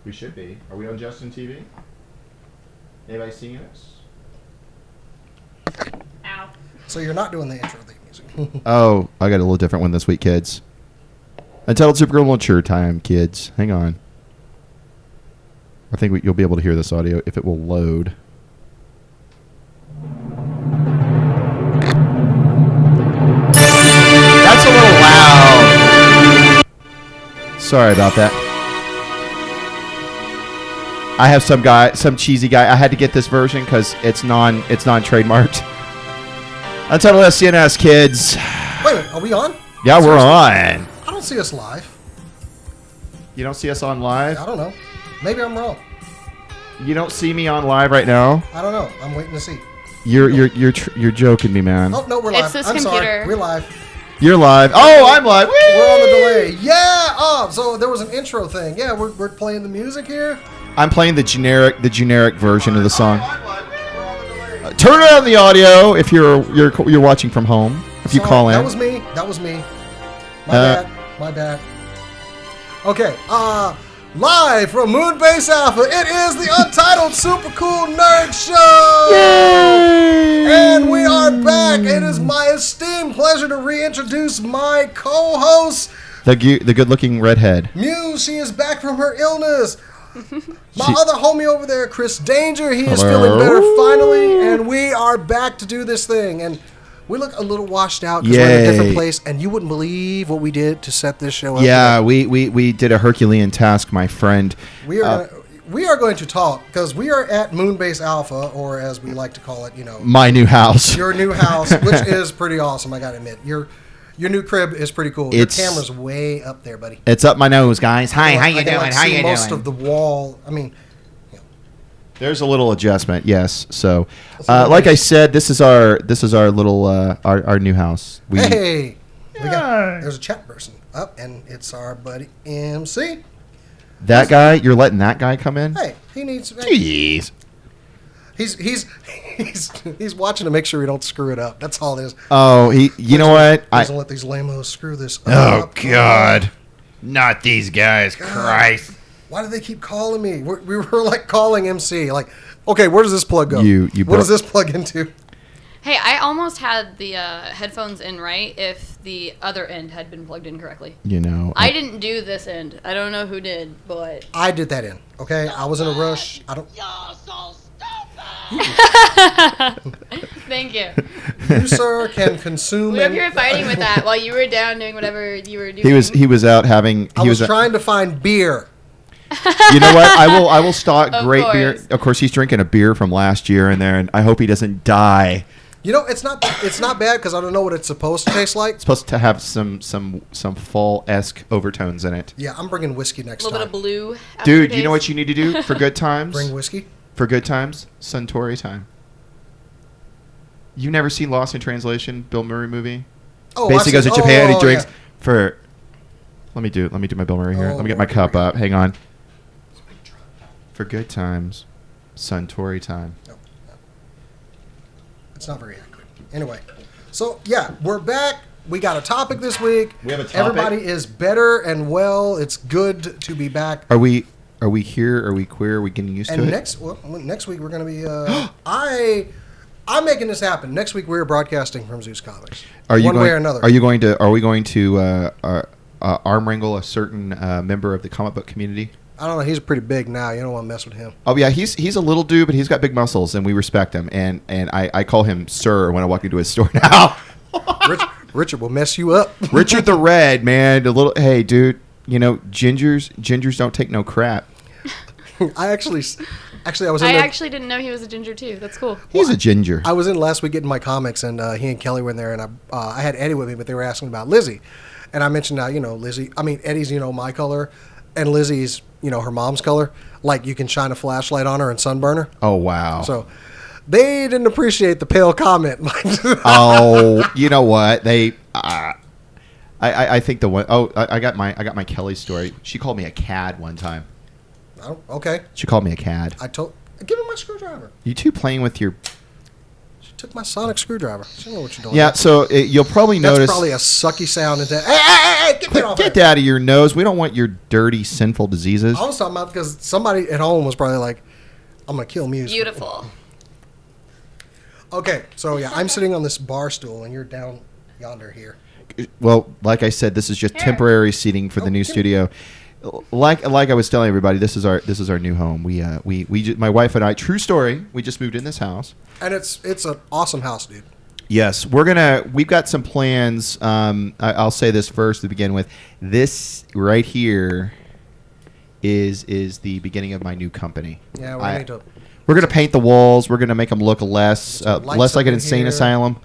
We should be. Are we on Justin TV? Anybody seeing us? Ow. So you're not doing the intro theme music. Oh, I got a little different one this week, kids. Untitled Supergirl Mature time, kids. Hang on. I think you'll be able to hear this audio if it will load. That's a little loud. Sorry about that. I have some cheesy guy. I had to get this version because it's non-trademarked. Untitled SCNS, kids. Wait a minute, are we on? Yeah, we're on. I don't see us live. You don't see us on live? I don't know. Maybe I'm wrong. You don't see me on live right now? I don't know. I'm waiting to see. You're joking me, man. Oh, no, we're live. It's this I'm computer. sorry. We're live. You're live. Oh, I'm live. Whee! We're on the delay. Yeah. Oh, so there was an intro thing. Yeah, we're playing the music here. I'm playing the generic version of the song. We're on the delay. Turn on the audio if you're watching from home. If you Sorry, call in. That was me. My bad. Okay. Live from Moonbase Alpha, it is the Untitled Super Cool Nerd Show! Yay! And we are back. It is my esteemed pleasure to reintroduce my co-host, The good-looking redhead. Muse. She is back from her illness. My other homie over there, Chris Danger, he is Hello. feeling better finally, and we are back to do this thing. And we look a little washed out because we're in a different Yay. place, and you wouldn't believe what we did to set this show up. Yeah, today. we did a Herculean task, my friend. We are going to talk because we are at Moonbase Alpha, or as we like to call it, My new house. your new house, which is pretty awesome. I gotta admit, your new crib is pretty cool. Your camera's way up there, buddy. It's up my nose, guys. Hi, how you I can, doing? How see you most doing? of the wall. I mean, There's a little adjustment, yes. So, a like I said, this is our little our new house. hey, there's a chat person up, and it's our buddy MC. That guy, you're letting that guy come in? Hey, he needs. Jeez. He's watching to make sure we don't screw it up. That's all it is. Oh, you know what? Doesn't let these lamos screw this Oh up. God, not these guys! God. Christ. Why do they keep calling me? We were like calling MC. Like, okay, where does this plug go? What does this plug into? Hey, I almost had the headphones in right if the other end had been plugged in correctly. You know, I didn't do this end. I don't know who did, but... I did that in. Okay, I was in a rush. I don't. You're so stupid! Thank you. You, sir, can consume. We were up here fighting with that while you were down doing whatever you were doing. he was out having. I was trying to find beer. You know what? I will stock Of great course. beer. Of course, he's drinking a beer from last year in there, and I hope he doesn't die. You know, it's not bad because I don't know what it's supposed to taste like. It's supposed to have some fall-esque overtones in it. Yeah, I'm bringing whiskey next a little time. bit of blue. Dude, you know what you need to do for good times? Bring whiskey. For good times, Suntory time. You've never seen Lost in Translation, Bill Murray movie? Oh, Basically goes to Japan and he drinks yeah. for. Let me do my Bill Murray here. Oh, Let me get my Lord, cup here we up. Hang on. For good times, Suntory time. No. It's not very accurate. Anyway, so yeah, we're back. We got a topic this week. We have a topic? Everybody is better and well. It's good to be back. Are we here? Are we queer? Are we getting used to And it? next week we're going to be. I'm making this happen. Next week we're broadcasting from Zeus Comics. One way or another. Are we going to arm wrangle a certain member of the comic book community? I don't know. He's pretty big now. You don't want to mess with him. Oh yeah, he's a little dude, but he's got big muscles, and we respect him. And I call him Sir when I walk into his store now. Richard will mess you up. Richard the Red, man. Hey, dude. You know, gingers don't take no crap. I actually was. I actually didn't know he was a ginger too. That's cool. He's a ginger. I was in last week getting my comics, and he and Kelly were in there, and I had Eddie with me, but they were asking about Lizzie, and I mentioned Lizzie. I mean, Eddie's my color, and Lizzie's her mom's color. Like you can shine a flashlight on her and sunburn her. Oh wow. So they didn't appreciate the pale comment. Oh, you know what? They. I think the one I got my Kelly story. She called me a cad one time. Okay. She called me a cad. Give him my screwdriver. You two playing with your took my sonic screwdriver. I don't know what you're doing. Yeah, so you'll probably That's notice. probably a sucky sound. Hey, get that off Get there. that out of your nose. We don't want your dirty, sinful diseases. I was talking about because somebody at home was probably like, I'm going to kill Muse. Beautiful. Okay, so yeah, I'm sitting on this bar stool and you're down yonder here. Well, like I said, this is just temporary seating for the new studio. Like I was telling everybody, this is our new home. My wife and I, true story, we just moved in this house. And it's an awesome house, dude. Yes, we've got some plans. I'll say this first to begin with. This right here is the beginning of my new company. Yeah, we're gonna paint the walls. We're gonna make them look less like an insane asylum.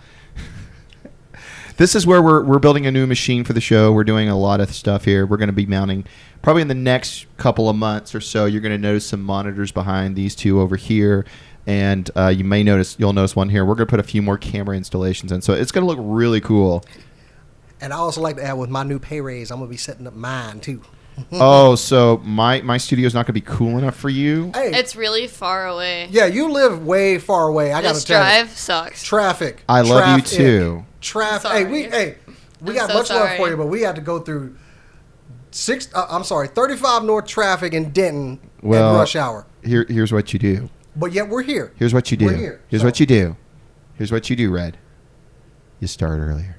This is where we're building a new machine for the show. We're doing a lot of stuff here. We're going to be mounting probably in the next couple of months or so. You're going to notice some monitors behind these two over here, and you'll notice one here. We're going to put a few more camera installations in, so it's going to look really cool. And I also like to add with my new pay raise, I'm going to be setting up mine too. Oh, so my studio's not going to be cool enough for you? Hey, It's really far away. yeah, you live way far away. I got This to tell you. drive sucks. Traffic. I love you Traffic. too. Traffic. I'm We sorry. got so much love sorry. for you, but we had to go through 35 north traffic in Denton Well, at rush hour. Here's what you do. But yet we're here. Here's what you do. We're here. Here's So- what you do. Here's what you do, Red. You start earlier.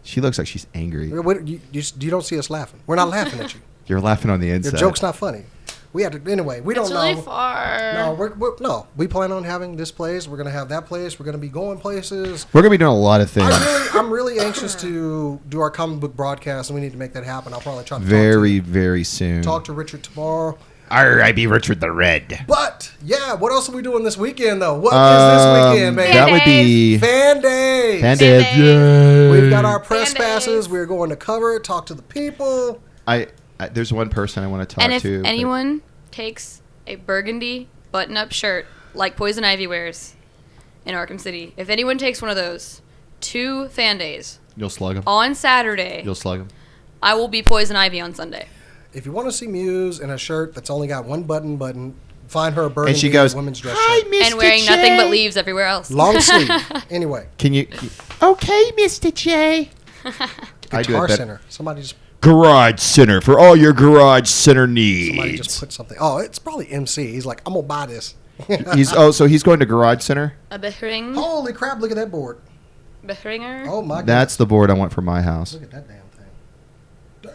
She looks like she's angry. You don't see us laughing. We're not laughing at you. You're laughing on the Your inside. joke's not funny. We have to anyway. We It's don't really know. far. No, we plan on having this place. We're gonna have that place. We're gonna be going places. We're gonna be doing a lot of things. I'm really anxious to do our comic book broadcast, and we need to make that happen. I'll probably try to Very soon. talk to Richard tomorrow. I be Richard the Red. But yeah, what else are we doing this weekend though? What is this weekend, baby? That would be Fan Days. Fan Days. Days. Yay. We've got our press Fan Days. passes. We're going to cover it, talk to the people. There's one person I want to talk And if to. but- anyone takes a burgundy button-up shirt like Poison Ivy wears in Arkham City, if anyone takes one of those, 2 fan days You'll slug him. on Saturday, You'll slug him. I will be Poison Ivy on Sunday. If you want to see Muse in a shirt that's only got one button, find her a burgundy And she goes, women's dress "Hi, shirt. Mr. And wearing J. nothing but leaves everywhere else. Long sleeve. Anyway, Can you? Okay, Mr. J. I do it Guitar better. Center. Somebody just Garage Center for all your Garage Center needs. put something. Oh, it's probably MC. He's like, I'm gonna buy this. So he's going to Garage Center. A behring. Holy crap! Look at that board. Behringer. Oh my god. That's the board I want for my house. Look at that damn thing. Damn.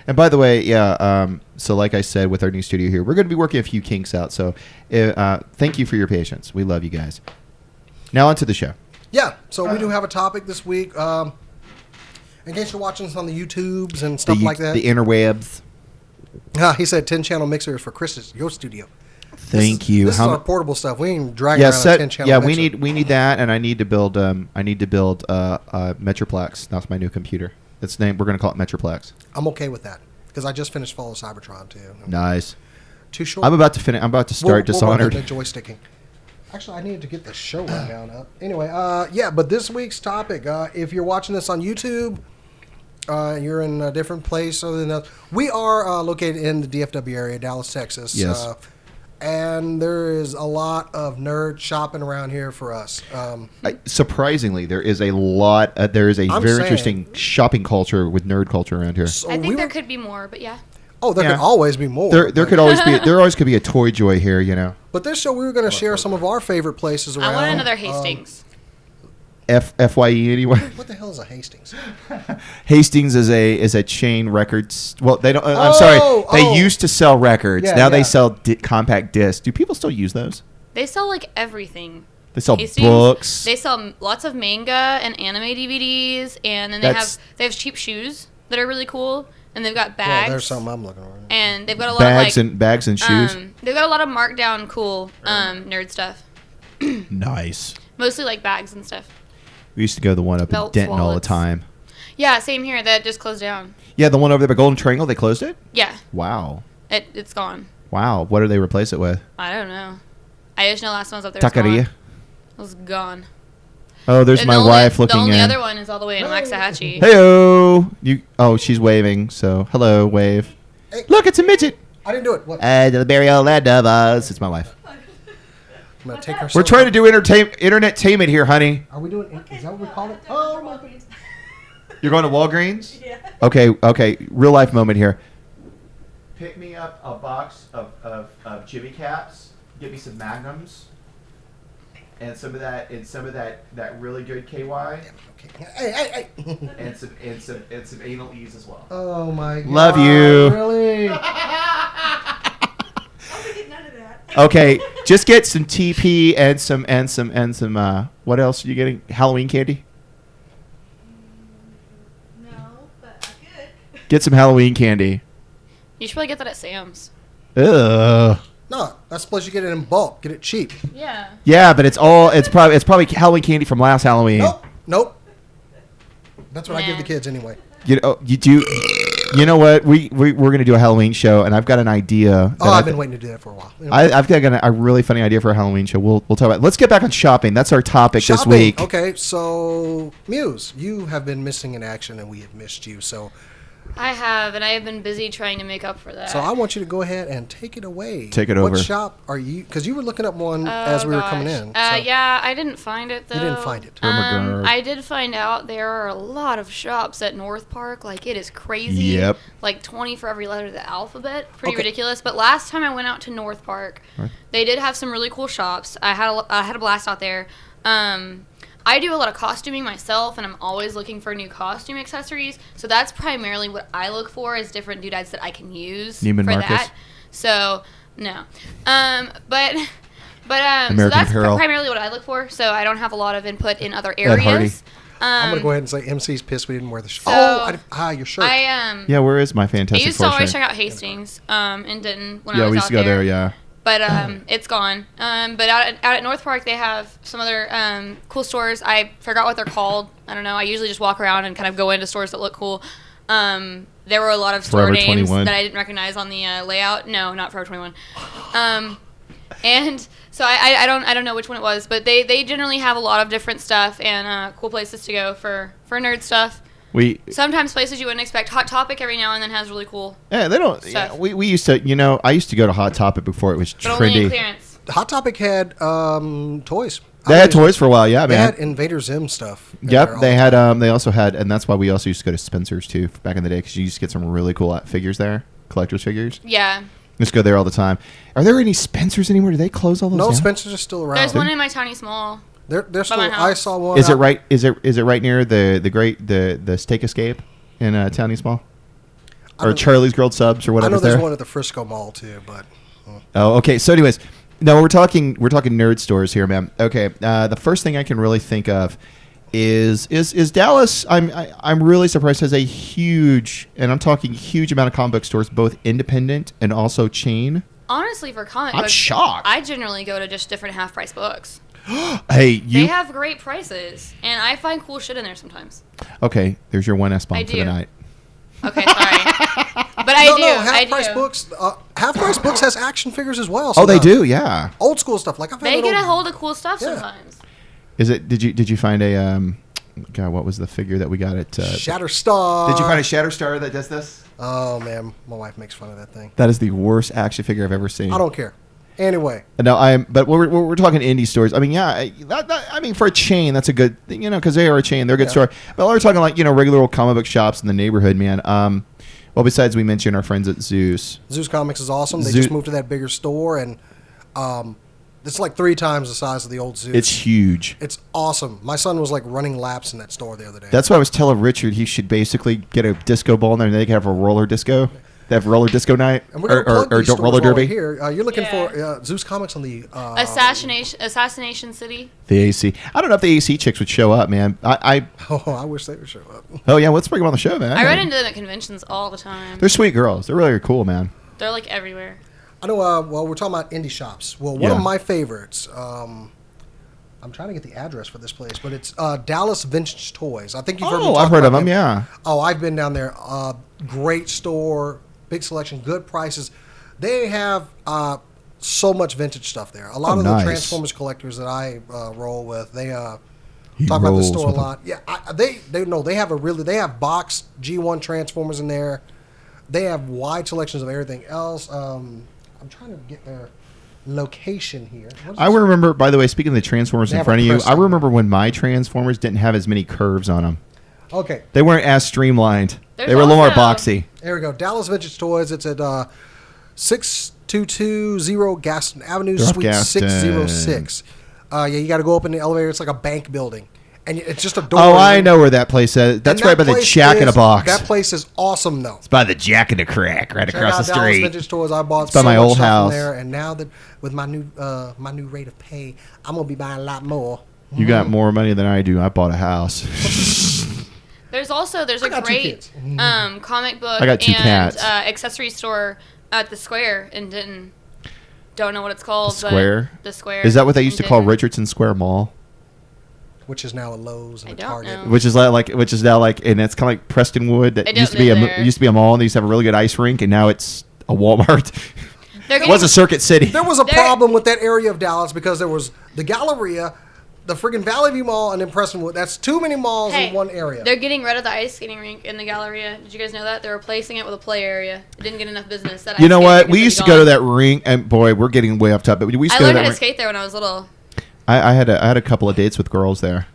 And by the way, yeah. So like I said, with our new studio here, we're going to be working a few kinks out. So thank you for your patience. We love you guys. Now on to the show. Yeah. So we do have a topic this week. In case you're watching us on the YouTubes and stuff like that. The interwebs. He said 10-channel mixers for Chris's Yo Studio. Thank you. This is our portable stuff. We ain't dragging Yeah, around a 10-channel mixer. we need that, and I need to build Metroplex. That's my new computer. Its name. We're going to call it Metroplex. I'm okay with that because I just finished Fall of Cybertron too. Nice. Too short. I'm about to finish. I'm about to start Dishonored. We'll work on the joysticking. Actually, I needed to get the show rundown up. Anyway, yeah, but this week's topic, if you're watching this on YouTube, you're in a different place other than us. We are located in the DFW area, Dallas, Texas. Yes. And there is a lot of nerd shopping around here for us. Surprisingly, there is a lot. There is a I'm very saying- interesting shopping culture with nerd culture around here. So I think there were- could be more, but yeah. Oh, there Yeah. could always be more. There could always be. There always could be a Toy Joy here. You know. But this show, we were going to share some of our favorite places around. I want another Hastings. FYE anyway. What the hell is a Hastings? Hastings is a chain records. Well, they don't. I'm Oh, sorry. They oh. used to sell records. Yeah, now they yeah. sell compact discs. Do people still use those? They sell like everything. They sell Hastings, books. They sell lots of manga and anime DVDs, and then That's- they have cheap shoes that are really cool, and they've got bags. Well, there's something I'm looking for. And they've got a lot bags of like bags and shoes. they've got a lot of markdown cool nerd stuff. Nice. Mostly like bags and stuff. We used to go to the one up in Belts, Denton all the wallets. time. Yeah, same here. That just closed down. Yeah, the one over there by Golden Triangle. They closed it. Yeah, Wow. it's gone. Wow. What did they replace it with? I don't know. I just know last time I was up there. It Taqueria. was gone. Oh, there's And my the only- wife looking The only in. other one is all the way in Waxahachie. Heyo. You. Oh, she's waving. So hello, wave. Hey. Look, it's a midget. I didn't do it. What? The burial land of us. It's my wife. I'm gonna take her. We're trying to do entertainment here, honey. Are we doing? Is that what we call it? Oh my God. You're going to Walgreens? Yeah. Okay. Real life moment here. Pick me up a box of Jimmy Caps. Get me some Magnums. And some of that really good KY. Okay. Hey. and some anal ease as well. Oh my God. Love you. Really? I would get none of that. Okay, just get some TP and some what else are you getting? Halloween candy? No, but I could. Get some Halloween candy. You should probably get that at Sam's. Ugh. No, that's the place you get it in bulk. Get it cheap. Yeah. Yeah, but it's probably Halloween candy from last Halloween. Nope. That's what I give Nah. the kids anyway. You know what? We're gonna do a Halloween show, and I've got an idea. Oh, I've been waiting to do that for a while. I've got a really funny idea for a Halloween show. We'll talk about it. Let's get back on shopping. That's our topic this week. Okay, so Muse, you have been missing in action, and we have missed you. So I have, and I have been busy trying to make up for that. I want you to go ahead and take it away. Take it over. What shop are you? Because you were looking up one as we were coming in. So Yeah, I didn't find it though. You didn't find it. I did find out there are a lot of shops at North Park. Like it is crazy. Yep. Like 20 for every letter of the alphabet. Pretty Okay. ridiculous. But last time I went out to North Park, they did have some really cool shops. I had a blast out there. I do a lot of costuming myself, and I'm always looking for new costume accessories. So that's primarily what I look for is different doodads that I can use Neiman for Marcus? that. So no, but so American that's Apparel. primarily what I look for. So I don't have a lot of input in other Ed Hardy. areas. I'm gonna go ahead and say MC's pissed we didn't wear the shirt. So, your shirt. Yeah, where is my I Fantastic used to Four always shirt? check out Hastings and Denton when I Yeah, was we used out to go there. Yeah. But it's gone. But out at North Park, they have some other cool stores. I forgot what they're called. I don't know. I usually just walk around and kind of go into stores that look cool. There were a lot of store Forever names 21. that I didn't recognize on the layout. No, not Forever 21. And so I don't know which one it was, but they generally have a lot of different stuff and cool places to go for nerd stuff. Sometimes places you wouldn't expect. Hot Topic every now and then has really cool. Yeah, they don't. stuff. Yeah, we used to. I used to go to Hot Topic before it was But only in trendy. clearance. Hot Topic had toys. They had toys for a while. Yeah, They man. had Invader Zim stuff. in Yep, there all they the had. time. They also had, and that's why we also used to go to Spencer's too back in the day because you used to get some really cool figures there, collector's figures. Yeah. Just go there all the time. Are there any Spencer's anymore? Do they close all those? No, down? Spencer's are still around. There's one in my tiny small. They're still. my I house. saw one. Is it out- right? Is it right near the Steak Escape in Towny Small, or don't- Charlie's Grilled Subs or I whatever? know there's there. one at the Frisco Mall too, but Oh, okay. So, anyways, no, we're talking nerd stores here, man. Okay, the first thing I can really think of is Dallas. I'm really surprised has a huge, and I'm talking huge amount of comic book stores, both independent and also chain. Honestly, for comic I'm books, shocked. I generally go to just different half-price books. Hey, They you have great prices, and I find cool shit in there sometimes. okay? There's your one S bomb I for the do. night. Okay, sorry. But I no, do. no, I half price do. books. Half price books has action figures as well. Oh, they sometimes. do, yeah. Old school stuff like I've had They an get a old- hold of cool stuff Yeah. sometimes. Is it? Did you find a God? What was the figure that we got at? Shatterstar. Did you find a Shatterstar that does this? Oh man, my wife makes fun of that thing. That is the worst action figure I've ever seen. I don't care. Anyway, No, but we're talking indie stores. I mean, yeah, I mean, for a chain, that's a good thing, because they are a chain. They're a good store. But we're talking like, regular old comic book shops in the neighborhood, man. Well, besides we mentioned our friends at Zeus. Zeus Comics is awesome. They just moved to that bigger store, and it's like 3 times the size of the old Zeus. It's huge. It's awesome. My son was like running laps in that store the other day. That's why I was telling Richard he should basically get a disco ball in there and they can have a roller disco. They have roller disco night and we're gonna plug or these stores roller while we're derby. here. You're looking Yeah. for Zeus Comics on the Assassination City. The AC. I don't know if the AC chicks would show up, man. I I wish they would show up. oh yeah, let's bring them on the show, man. I run into them at conventions all the time. They're sweet girls. They're really cool, man. They're like everywhere. I know. Well, we're talking about indie shops. Well, one Yeah. of my favorites. I'm trying to get the address for this place, but it's Dallas Vintage Toys. I think you've heard me Oh, talk I've heard about of them. Yeah. Oh, I've been down there. Great store, big selection, good prices. They have so much vintage stuff there. A lot of nice. the Transformers collectors that I roll with, they He talk about the rolls store a with 'em. lot. Yeah, they have boxed G1 Transformers in there. they have wide selections of everything else. I'm trying to get their location here. I remember, by the way, speaking of the Transformers in front of you, I remember when my Transformers didn't have as many curves on them. Okay. They weren't as streamlined. They were a little more boxy. There we go. Dallas Vintage Toys. It's at 6220 Gaston Avenue, Suite 606. Yeah, you got to go up in the elevator. It's like a bank building. And it's just a door. Oh, I know where that place is. That's right by the Jack in a Box. That place is awesome, though. It's by the Jack in a Crack, right across the street. Dallas Vintage Toys. I bought it's by my old house. There, and now that with my new rate of pay, I'm gonna be buying a lot more. You got more money than I do. I bought a house. There's a great comic book I got 2 cats. Accessory store at the Square in Denton. Don't know what it's called. The Square? But the Square. Is that what they used to call Richardson Square Mall? Which is now a Lowe's and a Target. Know. Which is now like, and it's kind of like Prestonwood. That used to be a mall, and they used to have a really good ice rink, and now it's a Walmart. It was a Circuit City. There was a problem with that area of Dallas because there was the Galleria, the friggin' Valley View Mall, and then Prestonwood. That's too many malls in one area. They're getting rid of the ice skating rink in the Galleria. Did you guys know that? They're replacing it with a play area. It didn't get enough business. You know what? We used to go to that rink, and boy, we're getting way off topic. But we used to I learned how to skate there when I was little. I had a couple of dates with girls there,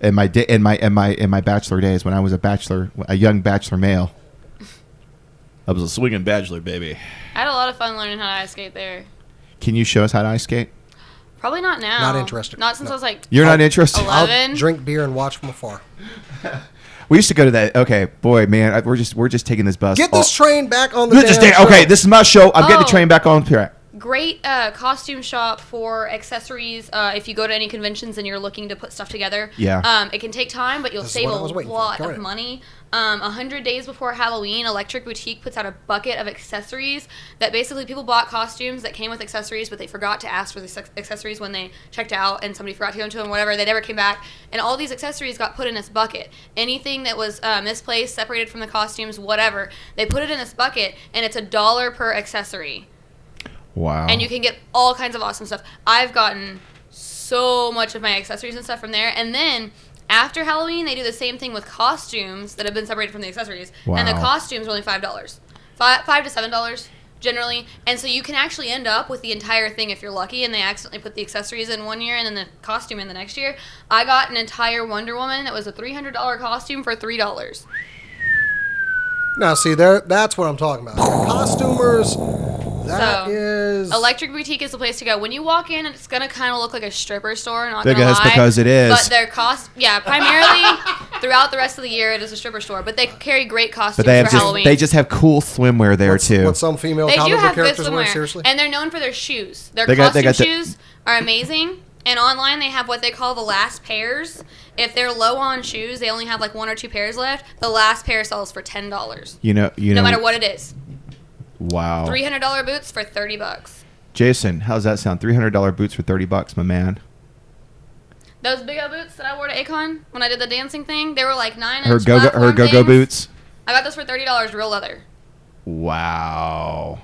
in my bachelor days when I was a young bachelor male. I was a swinging bachelor, baby. I had a lot of fun learning how to ice skate there. Can you show us how to ice skate? Probably not now. Not interested. Not since I was like. You're not interested. 11. I'll drink beer and watch from afar. We used to go to that. Okay, boy, man, we're just taking this bus. Get this train back on the show. Okay, this is my show. I'm getting the train back on the track. Great costume shop for accessories. If you go to any conventions and you're looking to put stuff together, it can take time, but you'll save a lot of money. 100 days before Halloween, Electric Boutique puts out a bucket of accessories that basically people bought costumes that came with accessories, but they forgot to ask for the accessories when they checked out, and somebody forgot to give them to them, whatever. They never came back, and all these accessories got put in this bucket. Anything that was misplaced, separated from the costumes, whatever, they put it in this bucket, and it's $1 per accessory. Wow. And you can get all kinds of awesome stuff. I've gotten so much of my accessories and stuff from there. And then after Halloween, they do the same thing with costumes that have been separated from the accessories. Wow. And the costumes are only $5. $5 to $7 generally. And so you can actually end up with the entire thing if you're lucky and they accidentally put the accessories in one year and then the costume in the next year. I got an entire Wonder Woman that was a $300 costume for $3. Now, see, that's what I'm talking about. Costumers... Electric Boutique is the place to go. When you walk in, it's going to kind of look like a stripper store, not because it is. But their primarily throughout the rest of the year, it is a stripper store. But they carry great costumes for Halloween. They just have cool swimwear there, too. What some female comic book characters wear, seriously? And they're known for their shoes. Their costume shoes are amazing. And online, they have what they call the last pairs. If they're low on shoes, they only have like 1 or 2 pairs left. The last pair sells for $10. No matter what it is. Wow. $300 boots for $30. Jason, how's that sound? $300 boots for $30, my man. Those big old boots that I wore to Akon when I did the dancing thing, they were like 9 Her go-go boots. I got those for $30, real leather. Wow.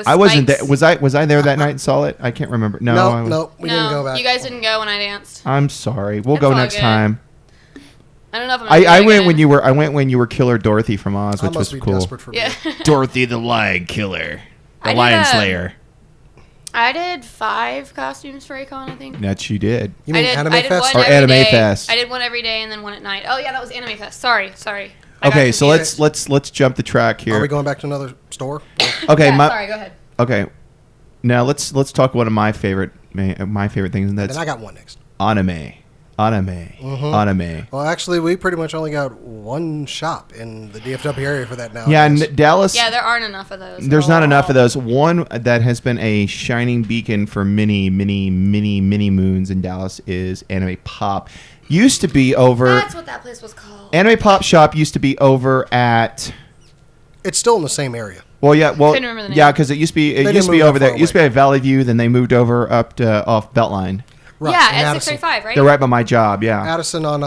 I wasn't there. Was I there that night and saw it? I can't remember. No, we didn't go back. You guys didn't go when I danced. I'm sorry. We'll go next time. I don't know if I'm I went when you were. I went when you were Killer Dorothy from Oz, which was cool. Yeah. Dorothy the Lion Killer, the Lion Slayer. I did 5 costumes for Akon, I think. That you did. You mean Anime Fest or Anime Fest? I did one every day and then one at night. Oh yeah, that was Anime Fest. Sorry. Okay, so let's jump the track here. Are we going back to another store? Okay, sorry. Go ahead. Okay, now let's talk one of my favorite things, and that's. And I got one next. Anime. Well, actually, we pretty much only got one shop in the DFW area for that now. Yeah, in Dallas. Yeah, there aren't enough of those. There's not enough of those. One that has been a shining beacon for many moons in Dallas is Anime Pop. Used to be over. That's what that place was called. Anime Pop Shop used to be over at. It's still in the same area. Well, yeah, couldn't remember the name. Yeah, because it used to be over there. It used to be at Valley View, then they moved over up to off Beltline. Right. Yeah, at 635, right? They're right by my job, yeah. Addison on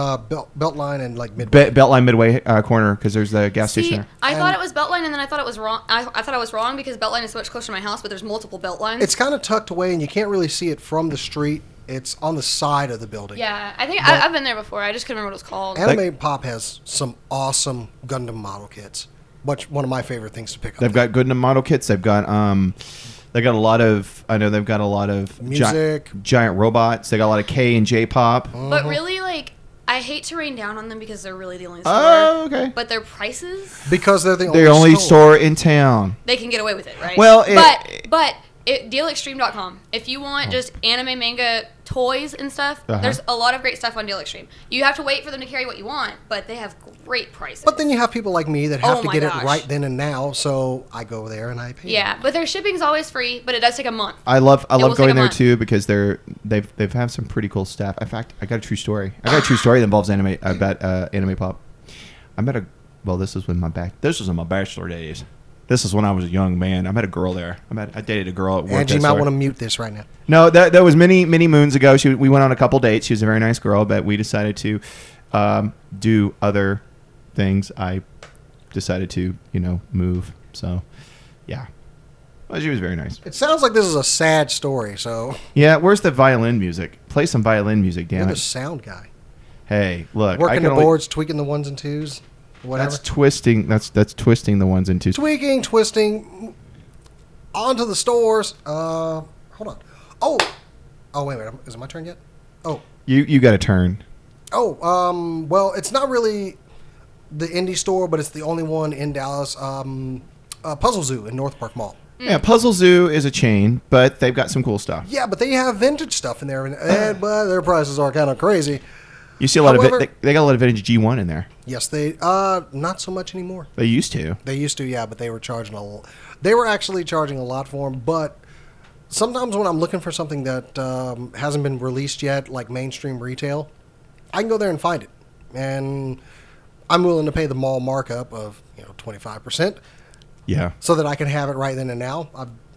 Beltline and like Midway. Beltline Midway corner, because there's the gas station there. I thought it was Beltline, and then I thought it was wrong. I thought I was wrong because Beltline is so much closer to my house, but there's multiple Beltlines. It's kind of tucked away, and you can't really see it from the street. It's on the side of the building. Yeah, I think I've been there before. I just couldn't remember what it was called. Anime Pop has some awesome Gundam model kits. one of my favorite things to pick up. They've got good model kits. They've got a lot of. I know they've got a lot of music, giant robots. They got a lot of K and J pop. But really, like, I hate to rain down on them because they're really the only store. Oh, okay. But their prices, because they're the only store in town. they can get away with it, right? Well, but dealextreme.com. If you want just anime, manga, toys and stuff, there's a lot of great stuff on Deal Extreme. You have to wait for them to carry what you want, but they have great prices. But then you have people like me that have to get gosh. it right then and now, so I go there and I pay. Yeah, but their shipping's always free, but it does take a month. I love will going take a there month. too because they've have some pretty cool stuff. In fact, I got a true story. I got a true story that involves anime. Anime pop. This was in my bachelor days. This is when I was a young man. I met a girl there. I dated a girl at work. Angie, you might want to mute this right now. No, that was many moons ago. We went on a couple dates. She was a very nice girl, but we decided to do other things. I decided to move. So yeah, well, she was very nice. It sounds like this is a sad story. So yeah, where's the violin music? Play some violin music, damn you're it. the sound guy. Hey, look, Working the boards, tweaking the ones and twos. Whatever. That's twisting. That's twisting the ones and twos. Tweaking, twisting, onto the stores. Hold on. Oh, wait. Is it my turn yet? Oh, you got a turn. Oh, well, it's not really the indie store, but it's the only one in Dallas. Puzzle Zoo in North Park Mall. Yeah, Puzzle Zoo is a chain, but they've got some cool stuff. Yeah, but they have vintage stuff in there, but their prices are kind of crazy. You see a lot of it. They got a lot of vintage G1 in there. Yes, they not so much anymore. They used to. Yeah, but they were charging they were actually charging a lot for them. But sometimes when I'm looking for something that hasn't been released yet, like mainstream retail, I can go there and find it, and I'm willing to pay the mall markup of 25%. Yeah. So that I can have it right then and now.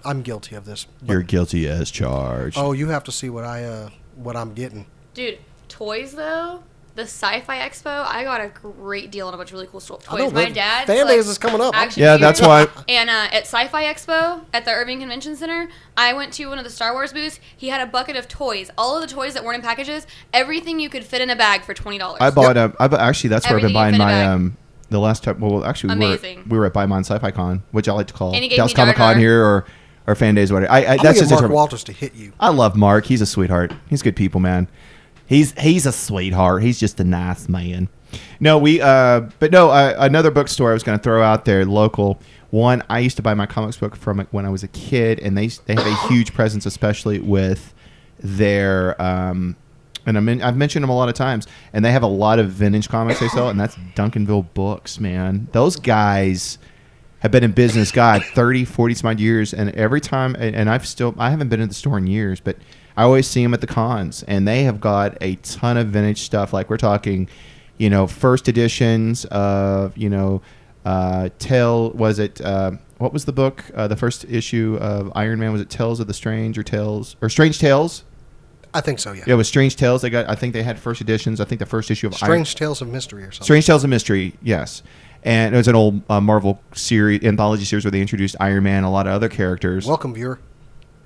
I'm guilty of this. You're guilty as charged. Oh, you have to see what I'm getting, dude. Toys though, the Sci-Fi Expo, I got a great deal on a bunch of really cool toys. I know, My dad, fan days is coming up. Yeah, that's why. And at Sci-Fi Expo at the Irving Convention Center, I went to one of the Star Wars booths. He had a bucket of toys, all of the toys that weren't in packages, everything you could fit in a bag for $20. I bought actually that's where I've been buying my the last time. Well, actually, we were at Buy Mine Sci-Fi Con, which I like to call Dallas Comic Con here or Fan Days, whatever. That's just Mark Walters to hit you. I love Mark. He's a sweetheart. He's good people, man. He's a sweetheart. He's just a nice man. No, another bookstore I was going to throw out there, local one. I used to buy my comics book from when I was a kid, and they have a huge presence, especially with their and I've mentioned them a lot of times, and they have a lot of vintage comics they sell, and that's Duncanville Books, man. Those guys have been in business, 30, 40 some odd years, and every time, and I haven't been in the store in years, but I always see them at the cons, and they have got a ton of vintage stuff. Like we're talking, first editions of, what was the book? The first issue of Iron Man, was it Tales of the Strange or Strange Tales? I think so, yeah. Yeah, it was Strange Tales. I think they had first editions. I think the first issue of Strange Tales of Mystery or something. Strange Tales of Mystery, yes. And it was an old Marvel anthology series where they introduced Iron Man and a lot of other characters. Welcome, viewer.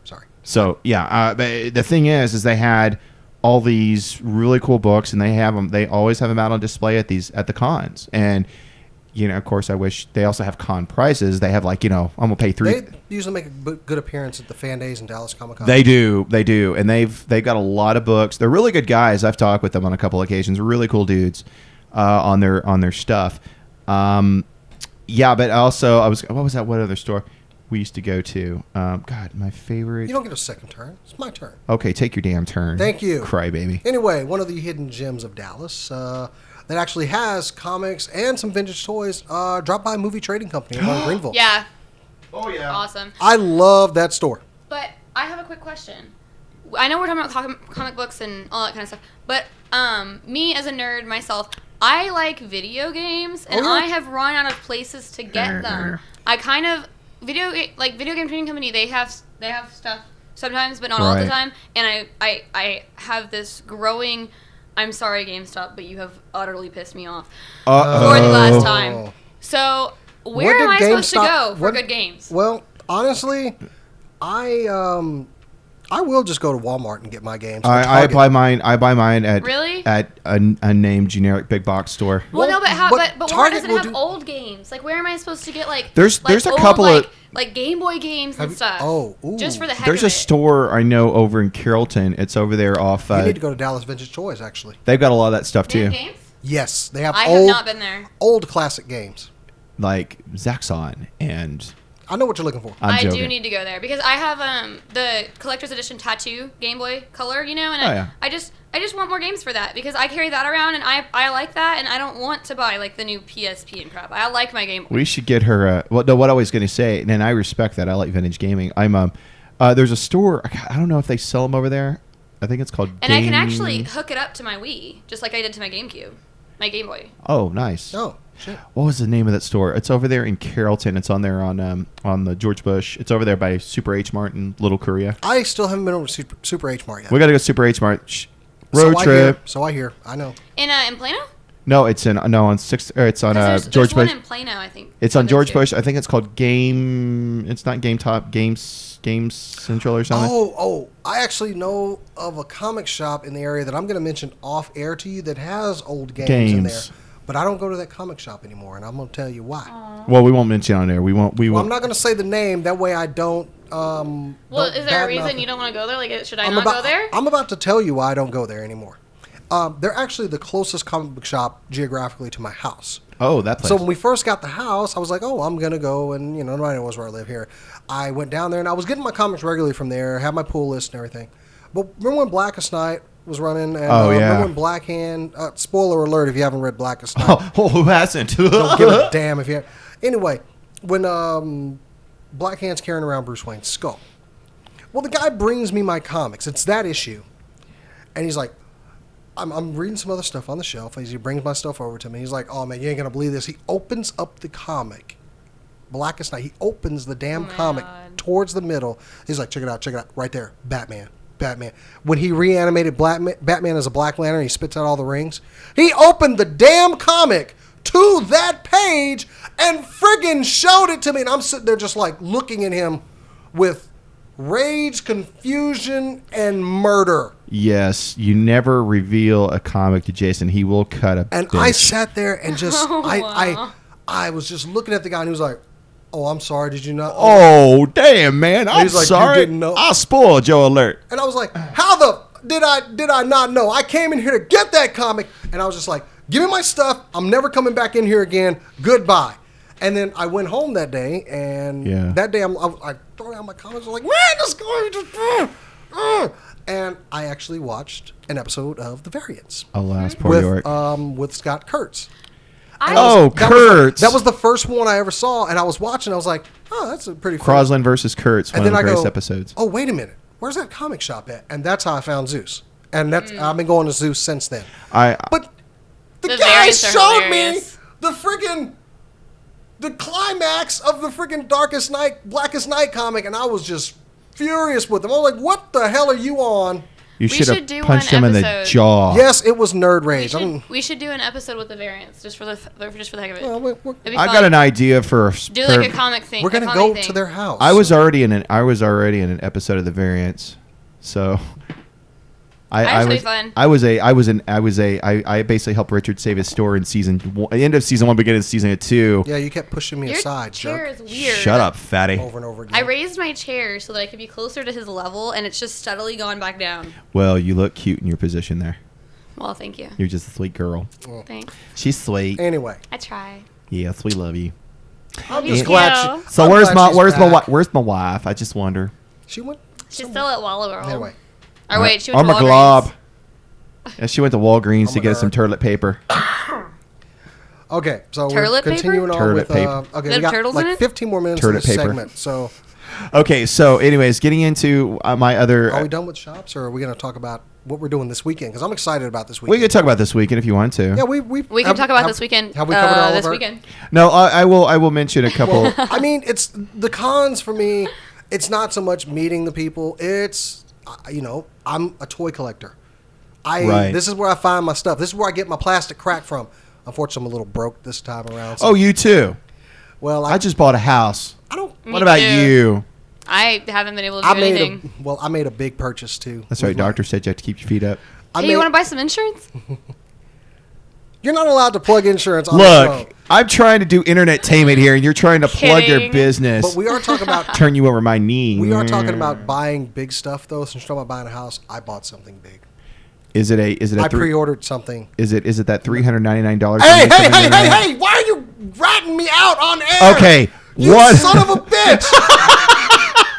Sorry. So yeah, but the thing is they had all these really cool books, and they have them. They always have them out on display at the cons, and of course, I wish they also have con prices. They have I'm gonna pay $3. They usually make a good appearance at the Fan Days and Dallas Comic Con. They do, and they've got a lot of books. They're really good guys. I've talked with them on a couple occasions. Really cool dudes on their stuff. Yeah, but also what was that? What other store we used to go to? God, my favorite. You don't get a second turn. It's my turn. Okay, take your damn turn. Thank you. Crybaby. Anyway, one of the hidden gems of Dallas that actually has comics and some vintage toys. Drop by Movie Trading Company in Greenville. Yeah. Oh yeah. Awesome. I love that store. But I have a quick question. I know we're talking about comic books and all that kind of stuff, but me as a nerd myself, I like video games, and I have run out of places to get them. I kind of video game trading company. They have stuff sometimes, but not all the time. And I have this growing. I'm sorry, GameStop, but you have utterly pissed me off for the last time. So where am I supposed to go for good games? Well, honestly, I I will just go to Walmart and get my games. I buy mine. I buy mine at Really? at a named generic big box store. Well, no, but Walmart Target doesn't will have old games. Like, where am I supposed to get There's a old, couple of like Game Boy games and stuff. ooh. Just for the heck There's of a it. store I know over in Carrollton. It's over there off. You need to go to Dallas Vintage Toys, actually. They've got a lot of that stuff They have too, games? Yes, they have I have not been there. old classic games. like Zaxxon and. I know what you're looking for. I joking. do need to go there because I have the collector's edition tattoo Game Boy Color, and I just want more games for that because I carry that around and I like that, and I don't want to buy like the new PSP and crap. I like my Game Boy. We should get her. What I was going to say, and I respect that. I like vintage gaming. There's a store. I don't know if they sell them over there. I think it's called. And I can actually hook it up to my Wii, just like I did to my GameCube, my Game Boy. Oh, nice. Oh, shit. What was the name of that store? It's over there in Carrollton. It's on there on the George Bush. It's over there by Super H Mart in Little Korea. I still haven't been over to Super H Mart yet. We got to go Super H Mart. Road trip. So I hear. I know. In Plano? No, it's on Sixth. It's on There's George one Bush. in Plano, I think. It's on I've been George to. Bush. I think it's called Game. It's not Game Top. Games Central or something. Oh, I actually know of a comic shop in the area that I'm going to mention off air to you that has old games in there. But I don't go to that comic shop anymore, and I'm going to tell you why. Well, we won't mention it on there. We won't. Well, I'm not going to say the name. That way I don't. Well, is there a reason you don't want to go there? Like, should I not go there? I'm about to tell you why I don't go there anymore. They're actually the closest comic book shop geographically to my house. Oh, that place. So when we first got the house, I was like, oh, I'm going to go, and, nobody knows where I live here. I went down there, and I was getting my comics regularly from there, had my pull list and everything. But remember when Blackest Night was running? And, remember when Black Hand, spoiler alert if you haven't read Blackest Night. Oh, who hasn't? Don't give a damn if you have. Anyway, when Black Hand's carrying around Bruce Wayne's skull. Well, the guy brings me my comics. It's that issue. And he's like, I'm reading some other stuff on the shelf. He brings my stuff over to me. He's like, oh, man, you ain't going to believe this. He opens up the comic, Blackest Night. He opens the damn comic towards the middle. He's like, check it out. Right there. Batman. When he reanimated Batman as a Black Lantern, he spits out all the rings. He opened the damn comic to that page and friggin' showed it to me. And I'm sitting there just like looking at him with rage, confusion, and murder. Yes, you never reveal a comic to Jason. He will cut a And bitch. I sat there and just, Wow. I was just looking at the guy and he was like, oh, I'm sorry, did you not? Oh, damn, man. I'm He's like, "You sorry. didn't know." I spoiled your alert. And I was like, how the did I not know? I came in here to get that comic, and I was just like, give me my stuff. I'm never coming back in here again. Goodbye. And then I went home that day, and that day I threw out my comics. I was like, man, this guy just. And I actually watched an episode of The Variants. Alas, poor York. With Scott Kurtz. Kurtz. That was the first one I ever saw, and I was watching. I was like, oh, that's a pretty fun. Crosland versus Kurtz, one of the greatest episodes. Oh, wait a minute. Where's that comic shop at? And that's how I found Zeus. And that's I've been going to Zeus since then. But the guy showed me the climax of the freaking Blackest Night comic, and I was just furious with him. I was like, what the hell are you on? You should have punched him in the jaw. Yes, it was nerd rage. We should do an episode with the variants just for the heck of it. Well, I got an idea for like a comic thing. We're gonna go to their house. I was already in an episode of the variants, so I basically helped Richard save his store in end of season 1, beginning of season 2. Yeah, you kept pushing me aside. Your chair is weird. Shut up, fatty. Over and over again. I raised my chair so that I could be closer to his level, and it's just steadily gone back down. Well, you look cute in your position there. Well, thank you. You're just a sweet girl. Thanks. She's sweet. Anyway, I try. Yes, we love you. I'm just glad. So where's my wife? I just wonder. She went. She's still at Wallow World. Anyway. Or wait, she went to Walgreens. Glob. Yeah, she went to Walgreens to get some toilet paper. Okay, so Turlet we're continuing paper? on with. Paper. Okay, we got turtles in like it? 15 more minutes Turlet in this paper. segment. So, Okay, so anyways, getting into my other. are we done with shops, or are we going to talk about what we're doing this weekend? Because I'm excited about this We weekend. can talk about this weekend if you want to. Yeah, we can talk about this weekend. Have we covered all this of our? weekend? No, I will mention a couple. I mean, it's the cons for me. It's not so much meeting the people. It's I'm a toy collector. This is where I find my stuff. This is where I get my plastic crack from. Unfortunately, I'm a little broke this time around. So, Oh, you too. well, I just bought a house. I don't. What about too. you? I haven't been able to do anything. I made a big purchase too. That's right. Doctor said you have to keep your feet up. Hey, you want to buy some insurance? You're not allowed to plug insurance on the show. Look, I'm trying to do entertainment here, and you're trying to plug your business. But we are talking about turn you over my knee. We are talking about buying big stuff, though. Since you're talking about buying a house, I bought something big. Is it a? I pre-ordered something. Is it that $399? Hey! Why are you ratting me out on air? Okay, you son of a bitch!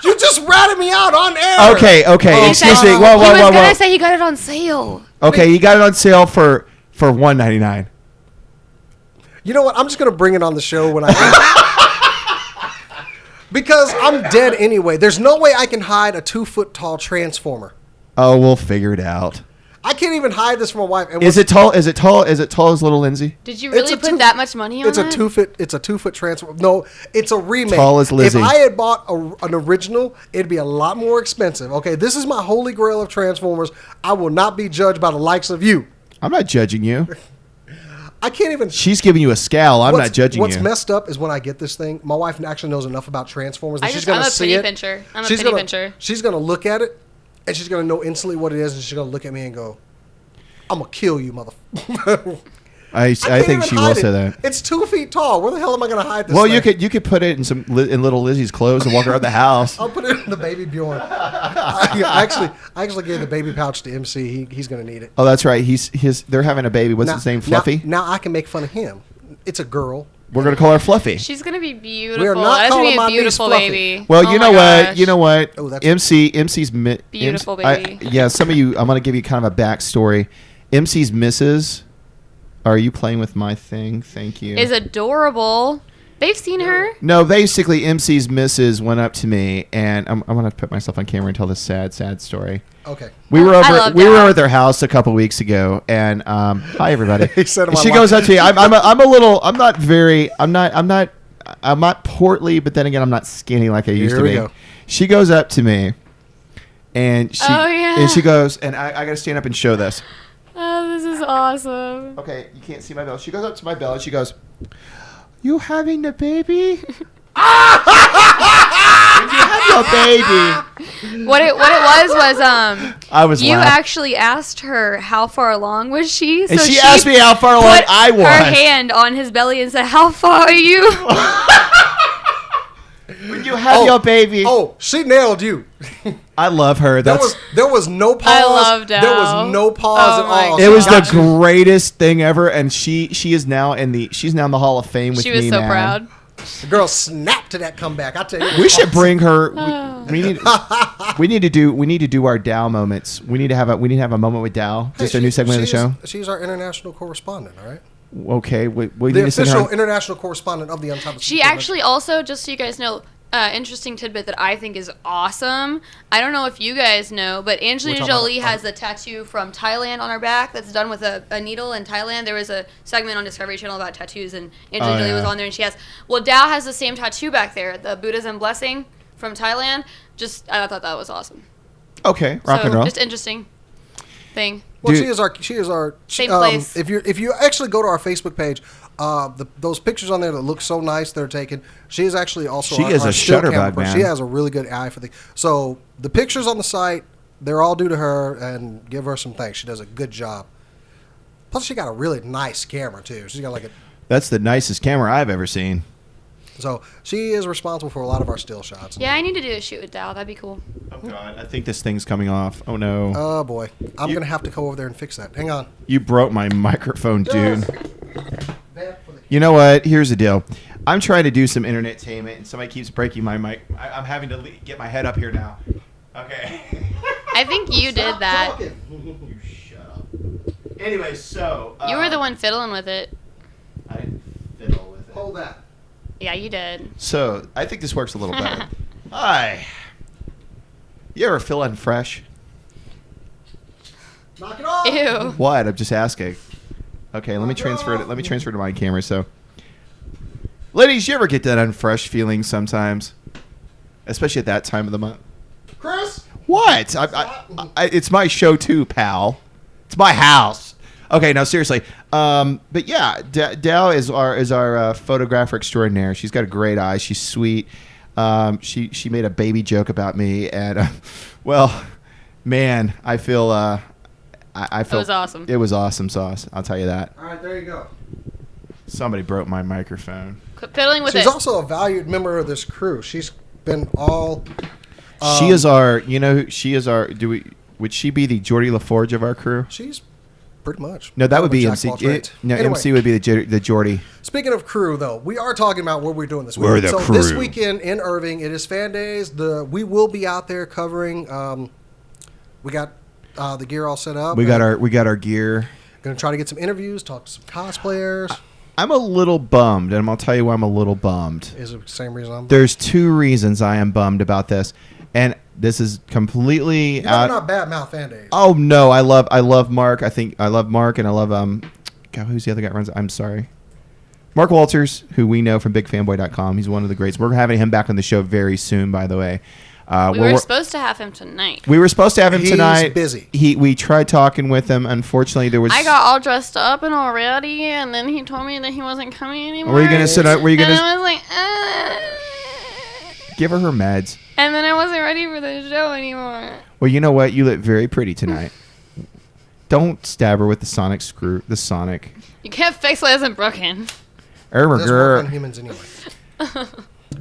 You just ratted me out on air. Okay. Excuse me. Whoa. He was gonna say he got it on sale. Okay, he got it on sale for $199. You know what? I'm just gonna bring it on the show when I because I'm dead anyway. There's no way I can hide a 2-foot tall transformer. Oh, we'll figure it out. I can't even hide this from my wife. Is it tall? Is it tall as little Lindsay? Did you really put that much money on it? It's a 2-foot transformer. No, it's a remake. Tall as Lizzie. If I had bought an original, it'd be a lot more expensive. Okay, this is my holy grail of Transformers. I will not be judged by the likes of you. I'm not judging you. I can't even. She's giving you a scowl. I'm not judging you. What's messed up is when I get this thing. My wife actually knows enough about Transformers that she's going to see it. I'm a penny pincher. She's going to look at it, and she's going to know instantly what it is, and she's going to look at me and go, "I'm going to kill you, motherfucker." I think she will say that. It's 2 feet tall. Where the hell am I going to hide this? Well, thing? you could put it in little Lizzie's clothes and walk around the house. I'll put it in the baby Bjorn. I actually gave the baby pouch to MC. He's going to need it. Oh, that's right. They're having a baby. What's his name? Fluffy. Now I can make fun of him. It's a girl. We're gonna call her Fluffy. She's gonna be beautiful. We are not That's calling gonna be my a beautiful niece baby. Well, you know what? You know what? Oh, that's MC's beautiful baby. Yeah, some of you. I'm gonna give you kind of a backstory. MC's Mrs. Are you playing with my thing? Thank you. Is adorable. They've seen her. No, basically, MC's Mrs. went up to me, and I'm gonna put myself on camera and tell this sad story. Okay. We were over at their house a couple weeks ago, and hi everybody. She goes up to me. I'm not portly, but then again, I'm not skinny like I used to be. Go. She goes up to me, and she goes, and I got to stand up and show this. Oh, this is awesome. Okay, you can't see my belly. She goes up to my belly. She goes, "You having the baby?" You have your baby. What it was I was you laughing. actually asked her how far along was she? And she asked me how far along I was. Her hand on his belly and said, "How far are you?" When you have your baby. Oh, she nailed you. I love her. There was no pause. I loved Al. There was no pause at all. It was the greatest thing ever, and she is now in the Hall of Fame with me. She was so proud. The girl snapped to that comeback. I tell you, we should bring her. We need to do our Dow moments. We need to have a moment with Dow. Just a new segment of the show. She's our international correspondent. All right. Okay, we the need to send official her. International correspondent of the Untitled. She actually also, just so you guys know, interesting tidbit that I think is awesome. I don't know if you guys know, but Angelina Jolie has a tattoo from Thailand on her back that's done with a needle in Thailand. There was a segment on Discovery Channel about tattoos, and Angelina Jolie was on there, and she has. Well, Dow has the same tattoo back there, the Buddhism blessing from Thailand. I thought that was awesome. Okay, rock and roll. Just interesting thing. Well, she is our same place. If you actually go to our Facebook page, those pictures on there that look so nice they're taken. She is actually also she is a shutterbug, man. She has a really good eye for so the pictures on the site, they're all due to her, and give her some thanks. She does a good job. Plus, she got a really nice camera too. She's got That's the nicest camera I've ever seen. So she is responsible for a lot of our still shots. Yeah, I need to do a shoot with Dow. That'd be cool. Oh God, I think this thing's coming off. Oh no. Oh boy, I'm gonna have to go over there and fix that. Hang on. You broke my microphone, dude. You know what? Here's the deal. I'm trying to do some internet-tainment, and somebody keeps breaking my mic. I'm having to get my head up here now. Okay. I think you did that. You shut up. Anyway, so you were the one fiddling with it. I didn't fiddle with it. Hold that. Yeah, you did. So I think this works a little better. Hi. You ever feel unfresh? Knock it off. Ew. What? I'm just asking. Okay, let me transfer it. Let me transfer to my camera. So, ladies, you ever get that unfresh feeling sometimes, especially at that time of the month? Chris. What? It's my show too, pal. It's my house. Okay, no, seriously. But yeah, Dow is our photographer extraordinaire. She's got a great eye. She's sweet. She made a baby joke about me, and well, man, I feel I felt It was awesome. It was awesome sauce. I'll tell you that. All right, there you go. Somebody broke my microphone. Quit fiddling with She's it. also a valued member of this crew. She's been all. She is our. You know, she is our. Would she be the Geordie LaForge of our crew? She's pretty much. No, that would be Jack MC. of all trades. Anyway, MC would be the Geordie. Speaking of crew, though, we are talking about what we're doing this We're weekend. the So this crew. weekend in Irving, it is Fan Days. We will be out there covering. We got the gear all set up. We got our gear. Going to try to get some interviews, talk to some cosplayers. I'm a little bummed, and I'll tell you why I'm a little bummed. Is it the same reason I'm? There's 2 reasons I am bummed about this, and this is completely You better out. not bad mouth Fan Days. Oh no, I love Mark. I love Mark, and I love God, who's the other guy that runs? I'm sorry, Mark Walters, who we know from BigFanboy.com. He's one of the greats. We're having him back on the show very soon, by the way. We were supposed to have him tonight. We were supposed to have him He's tonight. busy. We tried talking with him. Unfortunately, there was. I got all dressed up and all ready, and then he told me that he wasn't coming anymore. Were you gonna sit up? Were you And gonna I was like, give her meds? and then I wasn't ready for the show anymore. Well, you know what? You look very pretty tonight. Don't stab her with the sonic screw. The sonic. You can't fix what isn't broken. It doesn't work on Erger. humans anyway.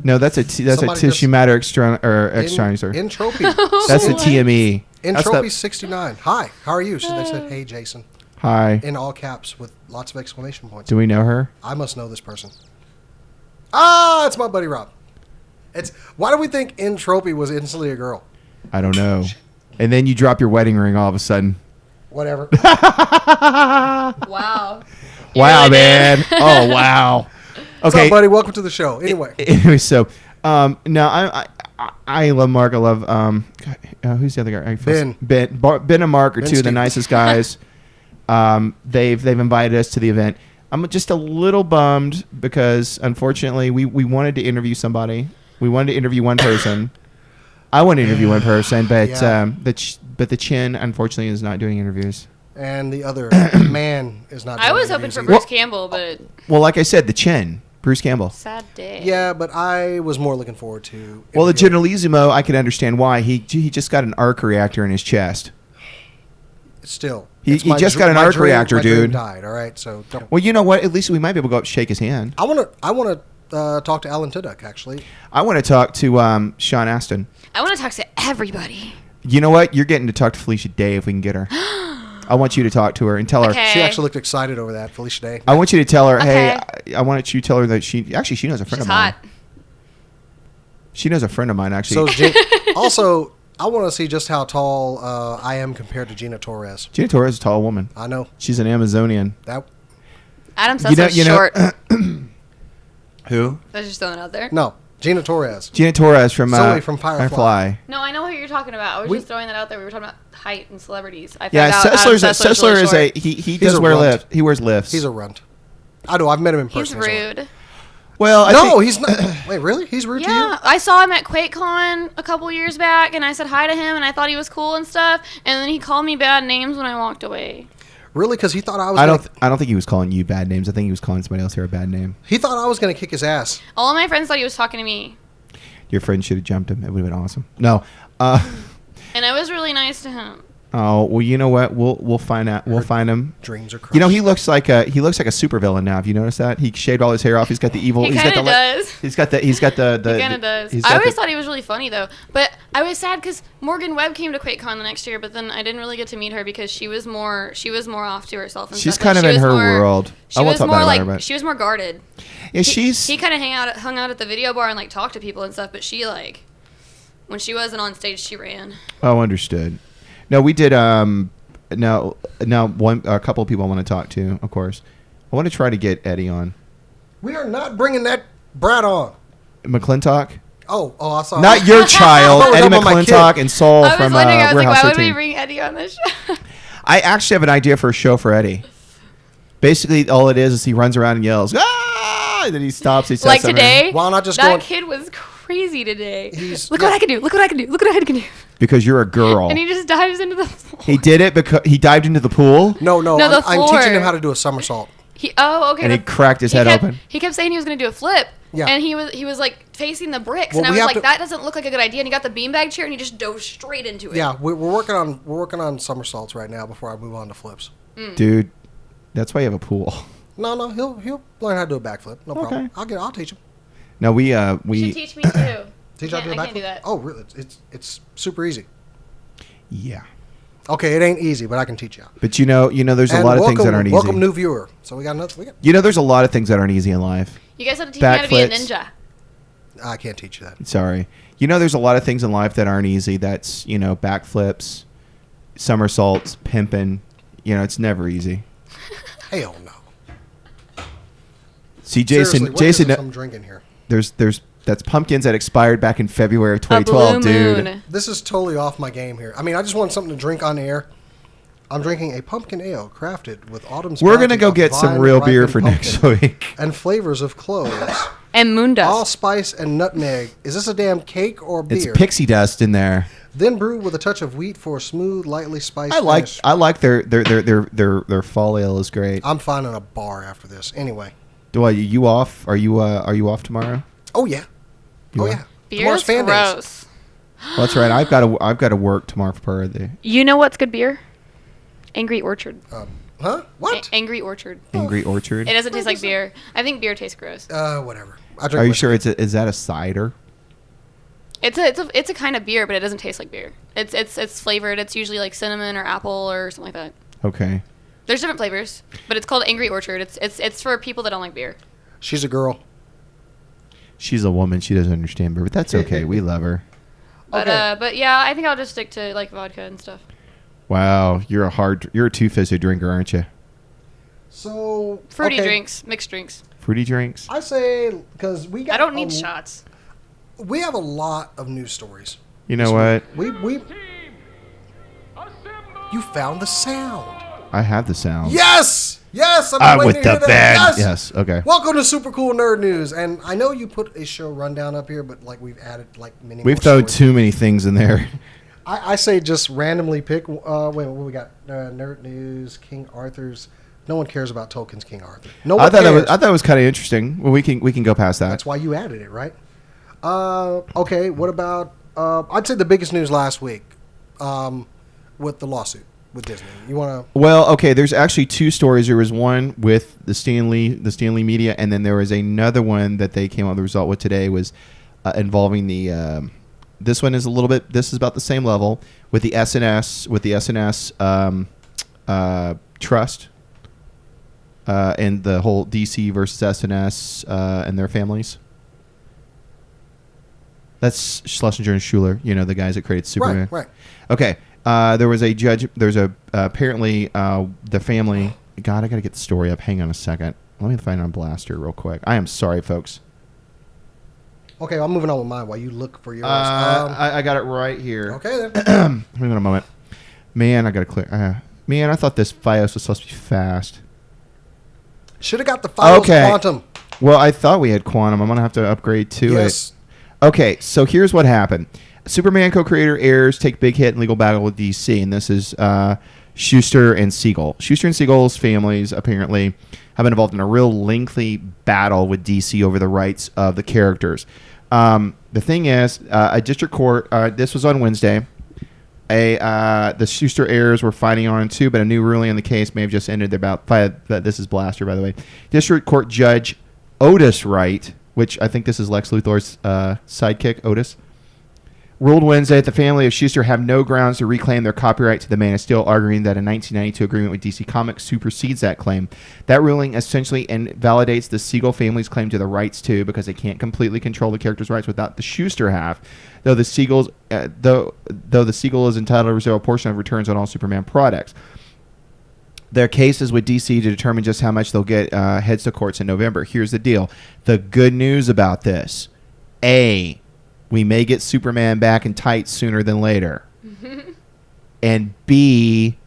No, that's a Somebody tissue just- matter extraneous. Entropy. That's a What? TME. That's Entropy the- 69. Hi, how are you? They said, hey, Jason. Hi. In all caps with lots of exclamation points. Do we know her? I must know this person. Ah, it's my buddy Rob. Why do we think Entropy was instantly a girl? I don't know. And then you drop your wedding ring all of a sudden. Whatever. Wow. You Wow, really did. man. Oh, wow. What's Okay. up, buddy? Welcome to the show. Anyway, Anyway, so no, I love Mark. I love who's the other guy? Ben and Mark are Ben two of the Stevens. nicest guys. They've invited us to the event. I'm just a little bummed because unfortunately we wanted to interview somebody. We wanted to interview one person. I want to interview one person, but Yeah. the chin unfortunately is not doing interviews. and the other man is not. I doing was hoping interviews for either. Bruce Campbell, but Well, like I said, the chin, Bruce Campbell. sad day. Yeah, but I was more looking forward to. Well, the interviewing- Generalissimo, I can understand why. He just got an arc reactor in his chest. Still, He it's my just dr- got an my arc dream- reactor, my dream dude. Died. All right, so don't. Well, you know what? At least we might be able to go up and shake his hand. I want to talk to Alan Tudyk actually. I want to talk to Sean Astin. I want to talk to everybody. You know what? You're getting to talk to Felicia Day if we can get her. I want you to talk to her and tell her. Okay. She actually looked excited over that, Felicia Day. I want you to tell her, hey, Okay. I want you to tell her that she knows a friend She's of mine. hot. She knows a friend of mine, So actually. also, I want to see just how tall I am compared to Gina Torres. Gina Torres is a tall woman. I know She's an Amazonian. that. Adam Sessler's short. Who? I was just throwing it out there. No, Gina Torres. Gina Torres from Zoe from Firefly. No, I know what you're talking about. I was just throwing that out there. We were talking about height and celebrities. I Yeah, found out Sessler really is short. he He's does a wear runt. lifts. He wears lifts. He's a runt. I know. I've met him in He's person. He's a runt. rude. well, I No, think, he's not. Wait, really? He's rude to you? Yeah, I saw him at QuakeCon a couple years back, and I said hi to him, and I thought he was cool and stuff. And then he called me bad names when I walked away. Really? Because he thought I was. I Gonna, don't think he was calling you bad names. I think he was calling somebody else here a bad name. he thought I was going to kick his ass. All of my friends thought he was talking to me, Your friend should have jumped him. It would have been awesome. No. and I was really nice to him. Oh well, you know what? We'll find out. We'll find him. Dreams are crushed. You know, he looks like a supervillain now. Have you noticed that? He shaved all his hair off. He's got the evil. He he's got kind the of li- does. He's got the. He Kind of does. he's I got always the- thought he was really funny though, but I was sad because Morgan Webb came to QuakeCon the next year, but then I didn't really get to meet her because she was more off to herself. And She's stuff. kind Like, of she in was her more- world. She I won't was talk more bad about like her, but she was more guarded. yeah, she's. He kind of hung out at the video bar and like talked to people and stuff, but she like when she wasn't on stage, she ran. Oh, understood. No, we did. Now, a couple of people I want to talk to. Of course, I want to try to get Eddie on. We are not bringing that brat on. McClintock. Oh, I saw. Not your child, I thought we were Eddie talking about my McClintock kid. and Saul I was from wondering, I was like, Warehouse why would we 13. bring Eddie on this show? I actually have an idea for a show for Eddie. Basically, all it is he runs around and yells, "Ah!" And then he stops. He says Like something. today, Why not just that go? kid was crazy today. He's- Look yeah. what I can do! Look what I can do! Look what I can do! Because you're a girl. And he just dives into the floor. He did it because he dived into the pool. No, No, the I'm teaching him floor. how to do a somersault. Okay. And he cracked his head open. He kept saying he was going to do a flip. Yeah. And he was like facing the bricks, Well, and I we was have like, that doesn't look like a good idea. And he got the beanbag chair, and he just dove straight into it. Yeah, we're working on somersaults right now before I move on to flips. Dude, that's why you have a pool. No, he'll learn how to do a backflip. No problem. I'll teach him. No, You should teach me too. Teach how to do a I backflip. can't do that. Oh, really? It's super easy. Yeah. Okay, it ain't easy, but I can teach you. But there's a lot of things that aren't easy. Welcome, new viewer. So we got another. There's a lot of things that aren't easy in life. You guys have to teach me how to be a Backflips. ninja. I can't teach you that. Sorry. There's a lot of things in life that aren't easy. That's, backflips, somersaults, pimping. It's never easy. Hell no. See, Seriously, what is Jason, this I'm drinking here? that's pumpkins that expired back in February of A 2012, blue dude. moon. This is totally off my game here. I mean, I just want something to drink on air. I'm drinking a pumpkin ale crafted with autumn's We're gonna bounty go of get some vine real beer ripened for next pumpkin week. and flavors of cloves, And moon dust. allspice and nutmeg. Is this a damn cake or It's beer? pixie dust in there. Then brewed with a touch of wheat for a smooth, lightly spiced finish. I like their fall ale is great. I'm finding a bar after this. Anyway. You off? Are you off tomorrow? Oh yeah. You Oh are? yeah. Beer's Tomorrow's fan days. gross. Well, that's right. I've got to work tomorrow for birthday. You know what's good beer? Angry Orchard. Huh? What? Angry Orchard. Angry Orchard. It doesn't taste like beer. I think beer tastes gross. Whatever. I drink Are you whiskey. sure is that a cider? It's a kind of beer, but it doesn't taste like beer. It's flavored. It's usually like cinnamon or apple or something like that. Okay. There's different flavors, but it's called Angry Orchard. It's for people that don't like beer. She's a girl. She's a woman. She doesn't understand beer, but that's okay. We love her. Okay. But yeah, I think I'll just stick to like vodka and stuff. Wow, you're a two-fisted drinker, aren't you? So Fruity okay. drinks, mixed drinks. Fruity drinks. I say because we got. I don't need shots. We have a lot of news stories. You know what? We You found the sound. I have the sound. Yes. I've been waiting With to the hear that. band. Yes. Okay. Welcome to Super Cool Nerd News, and I know you put a show rundown up here, but like we've added like many. We've more thrown stories. too many things in there. I say just randomly pick. Wait, what we got? Nerd News, King Arthur's. No one cares about Tolkien's King Arthur. No one I cares. thought it was kind of interesting. Well, we can go past that. That's why you added it, right? Okay. What about? I'd say the biggest news last week, with the lawsuit with Disney. You want to? Well, okay. There's actually two stories. There was one with the Stanley Media, and then there was another one that they came out. The result with today was involving the. This one is a little bit. This is about the same level with the SNS trust and the whole DC versus SNS and their families. That's Schlesinger and Schuler. The guys that created Superman. Right. Okay. There was a judge. There's apparently the family. God, I gotta get the story up. Hang on a second. Let me find it on Blaster real quick. I am sorry, folks. Okay, I'm moving on with mine while you look for yours. I got it right here. Okay then. Hang on a moment. Man, I gotta clear. Man, I thought this Fios was supposed to be fast. Should have got the Fios Quantum. Well, I thought we had Quantum. I'm gonna have to upgrade to Yes. it. Okay, so here's what happened. Superman co-creator heirs take big hit in legal battle with DC, and this is Schuster and Siegel. Schuster and Siegel's families apparently have been involved in a real lengthy battle with DC over the rights of the characters. The thing is, a district court. This was on Wednesday. The Schuster heirs were fighting on it too, but a new ruling on the case may have just ended their battle. This is Blaster, by the way. District Court Judge Otis Wright, which I think this is Lex Luthor's sidekick, Otis, ruled Wednesday that the family of Schuster have no grounds to reclaim their copyright to the Man of Steel, arguing that a 1992 agreement with DC Comics supersedes that claim. That ruling essentially invalidates the Siegel family's claim to the rights too, because they can't completely control the character's rights without the Schuster half. Though the Siegel is entitled to receive a portion of returns on all Superman products. Their case is with DC to determine just how much they'll get heads to courts in November. Here's the deal. The good news about this. A, we may get Superman back in tights sooner than later. And B,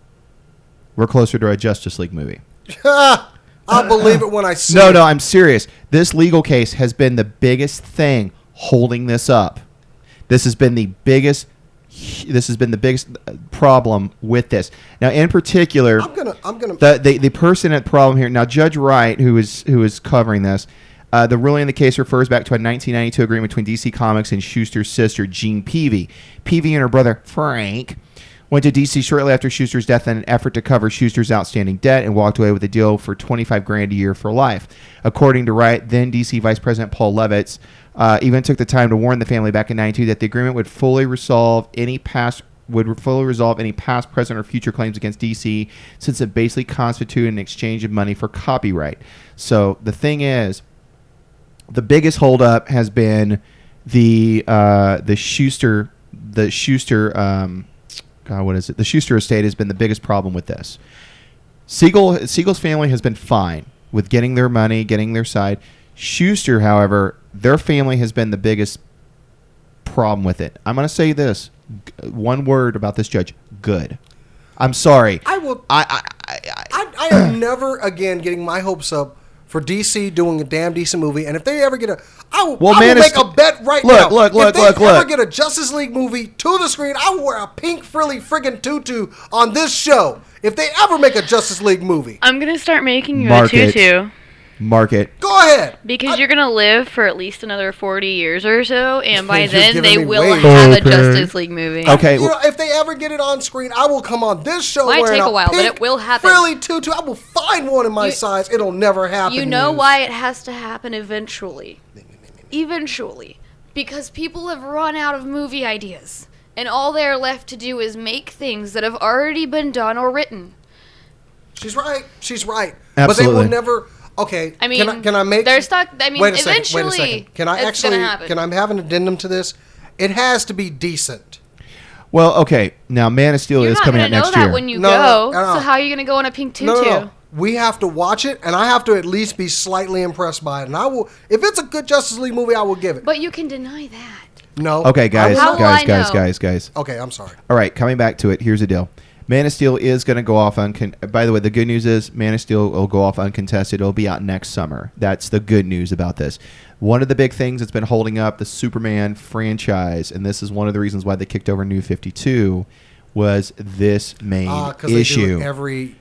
we're closer to a Justice League movie. I'll believe it when I see it. No, I'm serious. This legal case has been the biggest thing holding this up. This has been the biggest, This has been the biggest problem with this. Now, in particular, I'm gonna. The person at problem here. Now, Judge Wright, who is covering this, the ruling in the case refers back to a 1992 agreement between DC Comics and Schuster's sister, Jean Peavy. Peavy and her brother, Frank, went to DC shortly after Schuster's death in an effort to cover Schuster's outstanding debt and walked away with a deal for $25,000 a year for life. According to Wright, then DC Vice President Paul Levitz even took the time to warn the family back in '92 that the agreement would fully resolve any past, present, or future claims against DC, since it basically constituted an exchange of money for copyright. So the thing is, the biggest holdup has been the Schuster the Schuster estate has been the biggest problem with this. Siegel's family has been fine with getting their money, getting their side. Schuster, however, their family has been the biggest problem with it. I'm going to say this one word about this judge: good. I'm sorry. I am never again getting my hopes up for DC doing a damn decent movie. And if they ever get I will make a bet right now. If they ever get a Justice League movie to the screen, I will wear a pink frilly friggin' tutu on this show. If they ever make a Justice League movie, I'm gonna start making you a tutu. Mark it. Go ahead. Because you're going to live for at least another 40 years or so, and by then they will have a Justice League movie. Okay. If they ever get it on screen, I will come on this show Might wearing take a while, but it will happen. Frilly tutu. I will find one in my size. It'll never happen. You know why it has to happen eventually. Eventually. Because people have run out of movie ideas, and all they're left to do is make things that have already been done or written. She's right. Absolutely. But they will never... Okay, I mean, can I make... They're stuck... I mean, wait a eventually, second. Can I can I have an addendum to this? It has to be decent. Well, okay. Now, Man of Steel is coming out next year. You're not going to know that when you go. So how are you going to go in a pink tutu? No. We have to watch it, and I have to at least be slightly impressed by it. And I will... If it's a good Justice League movie, I will give it. But you can deny that. No. Okay, guys. Guys. Okay, I'm sorry. All right, coming back to it, here's the deal. Man of Steel is going to go off by the way, the good news is Man of Steel will go off uncontested. It'll be out next summer. That's the good news about this. One of the big things that's been holding up the Superman franchise, and this is one of the reasons why they kicked over New 52, was this main issue.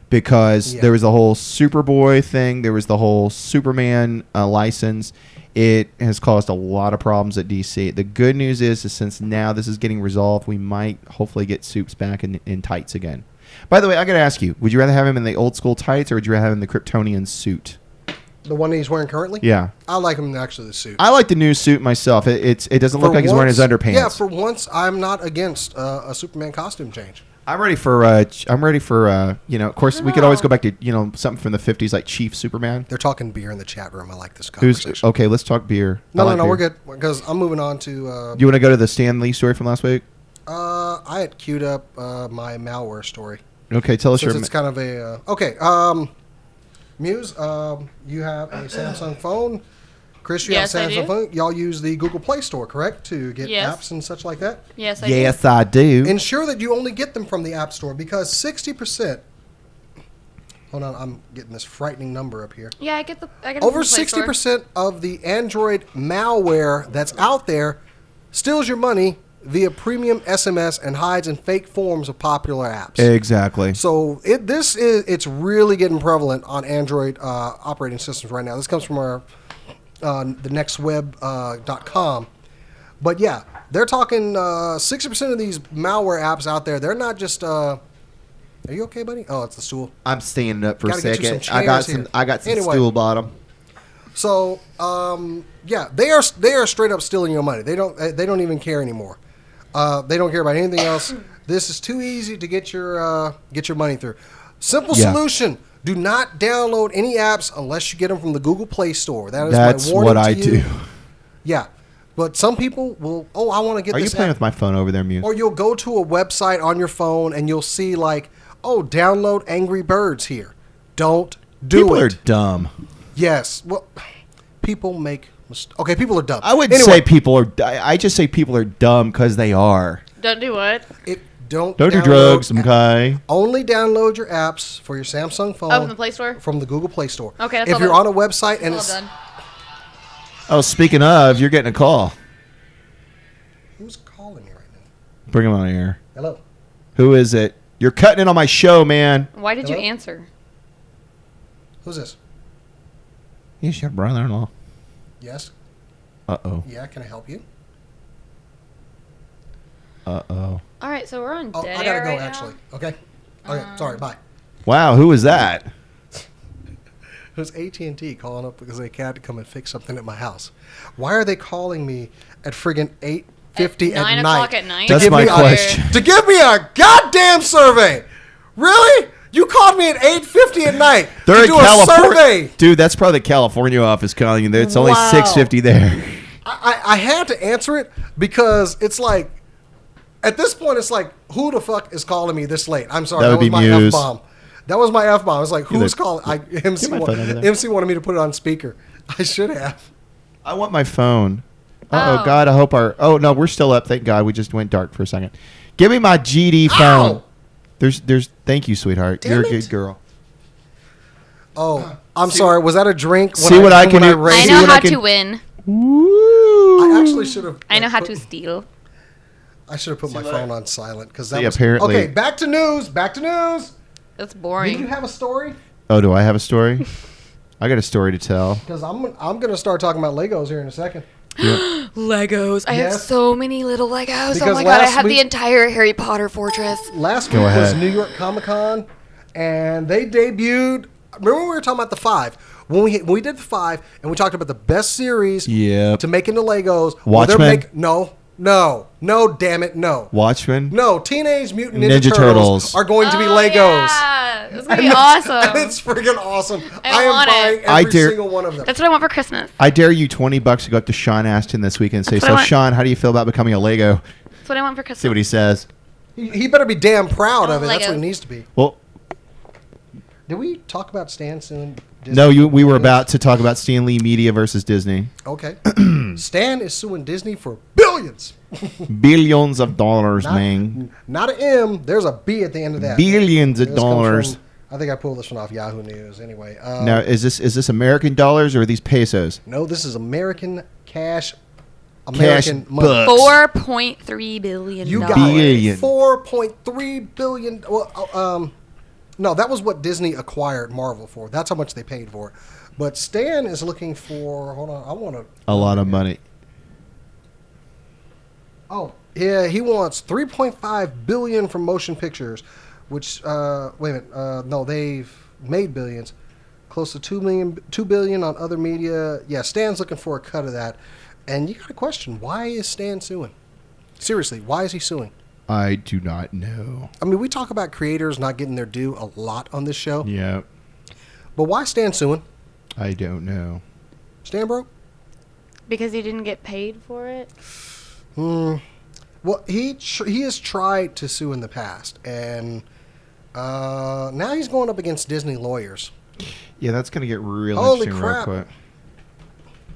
Because there was the whole Superboy thing. There was the whole Superman license. It has caused a lot of problems at DC. The good news is since now this is getting resolved, we might hopefully get Supes back in tights again. By the way, I got to ask you, would you rather have him in the old school tights or would you rather have him in the Kryptonian suit? The one that he's wearing currently? Yeah. I like him in actually the suit. I like the new suit myself. It doesn't look like he's wearing his underpants. Yeah, for once, I'm not against a Superman costume change. I'm ready for of course we could always go back to, something from the 50s like Chief Superman. They're talking beer in the chat room. I like this conversation. Okay, let's talk beer. No, we're good because I'm moving on to... you want to go to the Stan Lee story from last week? I had queued up my malware story. Okay, tell us it's kind of a... okay, Muse, you have a Samsung phone. Chris, you have a Samsung phone. Y'all use the Google Play Store, correct, to get apps and such like that? Yes, I do. Yes, I do. Ensure that you only get them from the App Store because 60%... Hold on, I'm getting this frightening number up here. Yeah, I get over 60% of the Android malware that's out there steals your money via premium SMS and hides in fake forms of popular apps. Exactly. So it's really getting prevalent on Android operating systems right now. This comes from our the nextweb.com. But yeah, they're talking 60% of these malware apps out there. They're not just. Are you okay, buddy? Oh, it's the stool. I'm standing up for a second. I got some stool bottom. So yeah, they are straight up stealing your money. They don't even care anymore. They don't care about anything else. This is too easy to get your money through. Simple solution. Do not download any apps unless you get them from the Google Play Store. That's my warning to you. That's what I do. Yeah. But some people will, I want to get this. Are you playing with my phone over there, Muse? Or you'll go to a website on your phone and you'll see download Angry Birds here. Don't do it. People are dumb. Yes. Well, people make mistakes. Okay, people are dumb. I wouldn't say people are. I just say people are dumb because they are. Don't do what? Don't do drugs, okay? Only download your apps for your Samsung phone. From the Play Store? From the Google Play Store. Okay, that's if all you're done. on a website and it's all done. Oh, speaking of, you're getting a call. Who's calling me right now? Bring him on air. Hello. Who is it? You're cutting in on my show, man. Why did you Hello? answer? Who's this? He's your brother-in-law. Yes. Uh-oh. Yeah, can I help you? Uh-oh. All right, so we're on Oh, dead I gotta air go right actually. Okay. Okay. Sorry. Bye. Wow, who was that? It was AT&T calling up because they had to come and fix something at my house. Why are they calling me at friggin' 8:50 At 9 at o'clock night? at night? That's give my me a- question. To give me a goddamn survey. Really? You called me at 8:50 at night They're to in do a California. survey. Dude, that's probably the California office calling you. It's only Wow. 6:50 there. I had to answer it because it's like, at this point, it's like, who the fuck is calling me this late? I'm sorry, That that, would was be my Muse. F-bomb. That was my F-bomb. I was like, who's Either- calling? MC, my phone over there. MC wanted me to put it on speaker. I should have. I want my phone. Oh. God, I hope our... Oh, no, we're still up. Thank God. We just went dark for a second. Give me my GD Ow! phone. There's. Thank you, sweetheart. Damn You're a it. good girl. Oh, I'm sorry. Was that a drink? See what I can do. I See know what how I can- to win. Woo! I actually should have. I know how to steal. I should have put my what phone I- on silent because that See, was apparently- okay. Back to news. Back to news. That's Did you boring. have a story? Oh, do I have a story? I got a story to tell. Because I'm gonna start talking about Legos here in a second. Legos. I have Yes. so many little Legos. Because Oh my god, I last have the week- entire Harry Potter fortress. Last Go week was ahead. New York Comic Con, and they debuted. Remember when we were talking about the 5? When we did the 5, and we talked about the best series Yep. to make into Legos. Well, they're Watchmen? No, damn it, no. Watchmen? No, Teenage Mutant Ninja, Ninja Turtles Turtles. are going to be Oh, Legos. Yeah. It's gonna be awesome. And it's freaking awesome. I am want it. buying I every dare- single one of them. That's what I want for Christmas. I dare you $20 to go up to Sean Astin this week and say, That's what so I want. Sean, how do you feel about becoming a Lego? That's what I want for Christmas. See what he says. He better be damn proud of it. That's Legos. what it needs to be. Well, Did we talk about Stan soon? Disney? no, we were about to talk about Stan Lee Media versus Disney. Okay. Stan is suing Disney for billions. Billions of dollars, Not, man. not an M. There's a B at the end of that. Billions of This comes dollars. from- I think I pulled this one off Yahoo News. Anyway. Now, is this American dollars or are these pesos? No, this is American cash. American money. bucks. $4.3 billion. You got Billion. 4.3 billion. Well, no, that was what Disney acquired Marvel for. That's how much they paid for it. But Stan is looking for. Hold on, I want to. A lot of money. Oh, yeah, he wants 3.5 billion from motion pictures, which wait a minute, no, they've made billions, close to 2 billion on other media. Yeah, Stan's looking for a cut of that, and you got to question, why is Stan suing? Seriously, why is he suing? I do not know. I mean, we talk about creators not getting their due a lot on this show, Yeah, but why Stan suing? I don't know. Stan broke? Because he didn't get paid for it? Well, he has tried to sue in the past, and now he's going up against Disney lawyers. Yeah, that's gonna get real Holy interesting crap. real quick.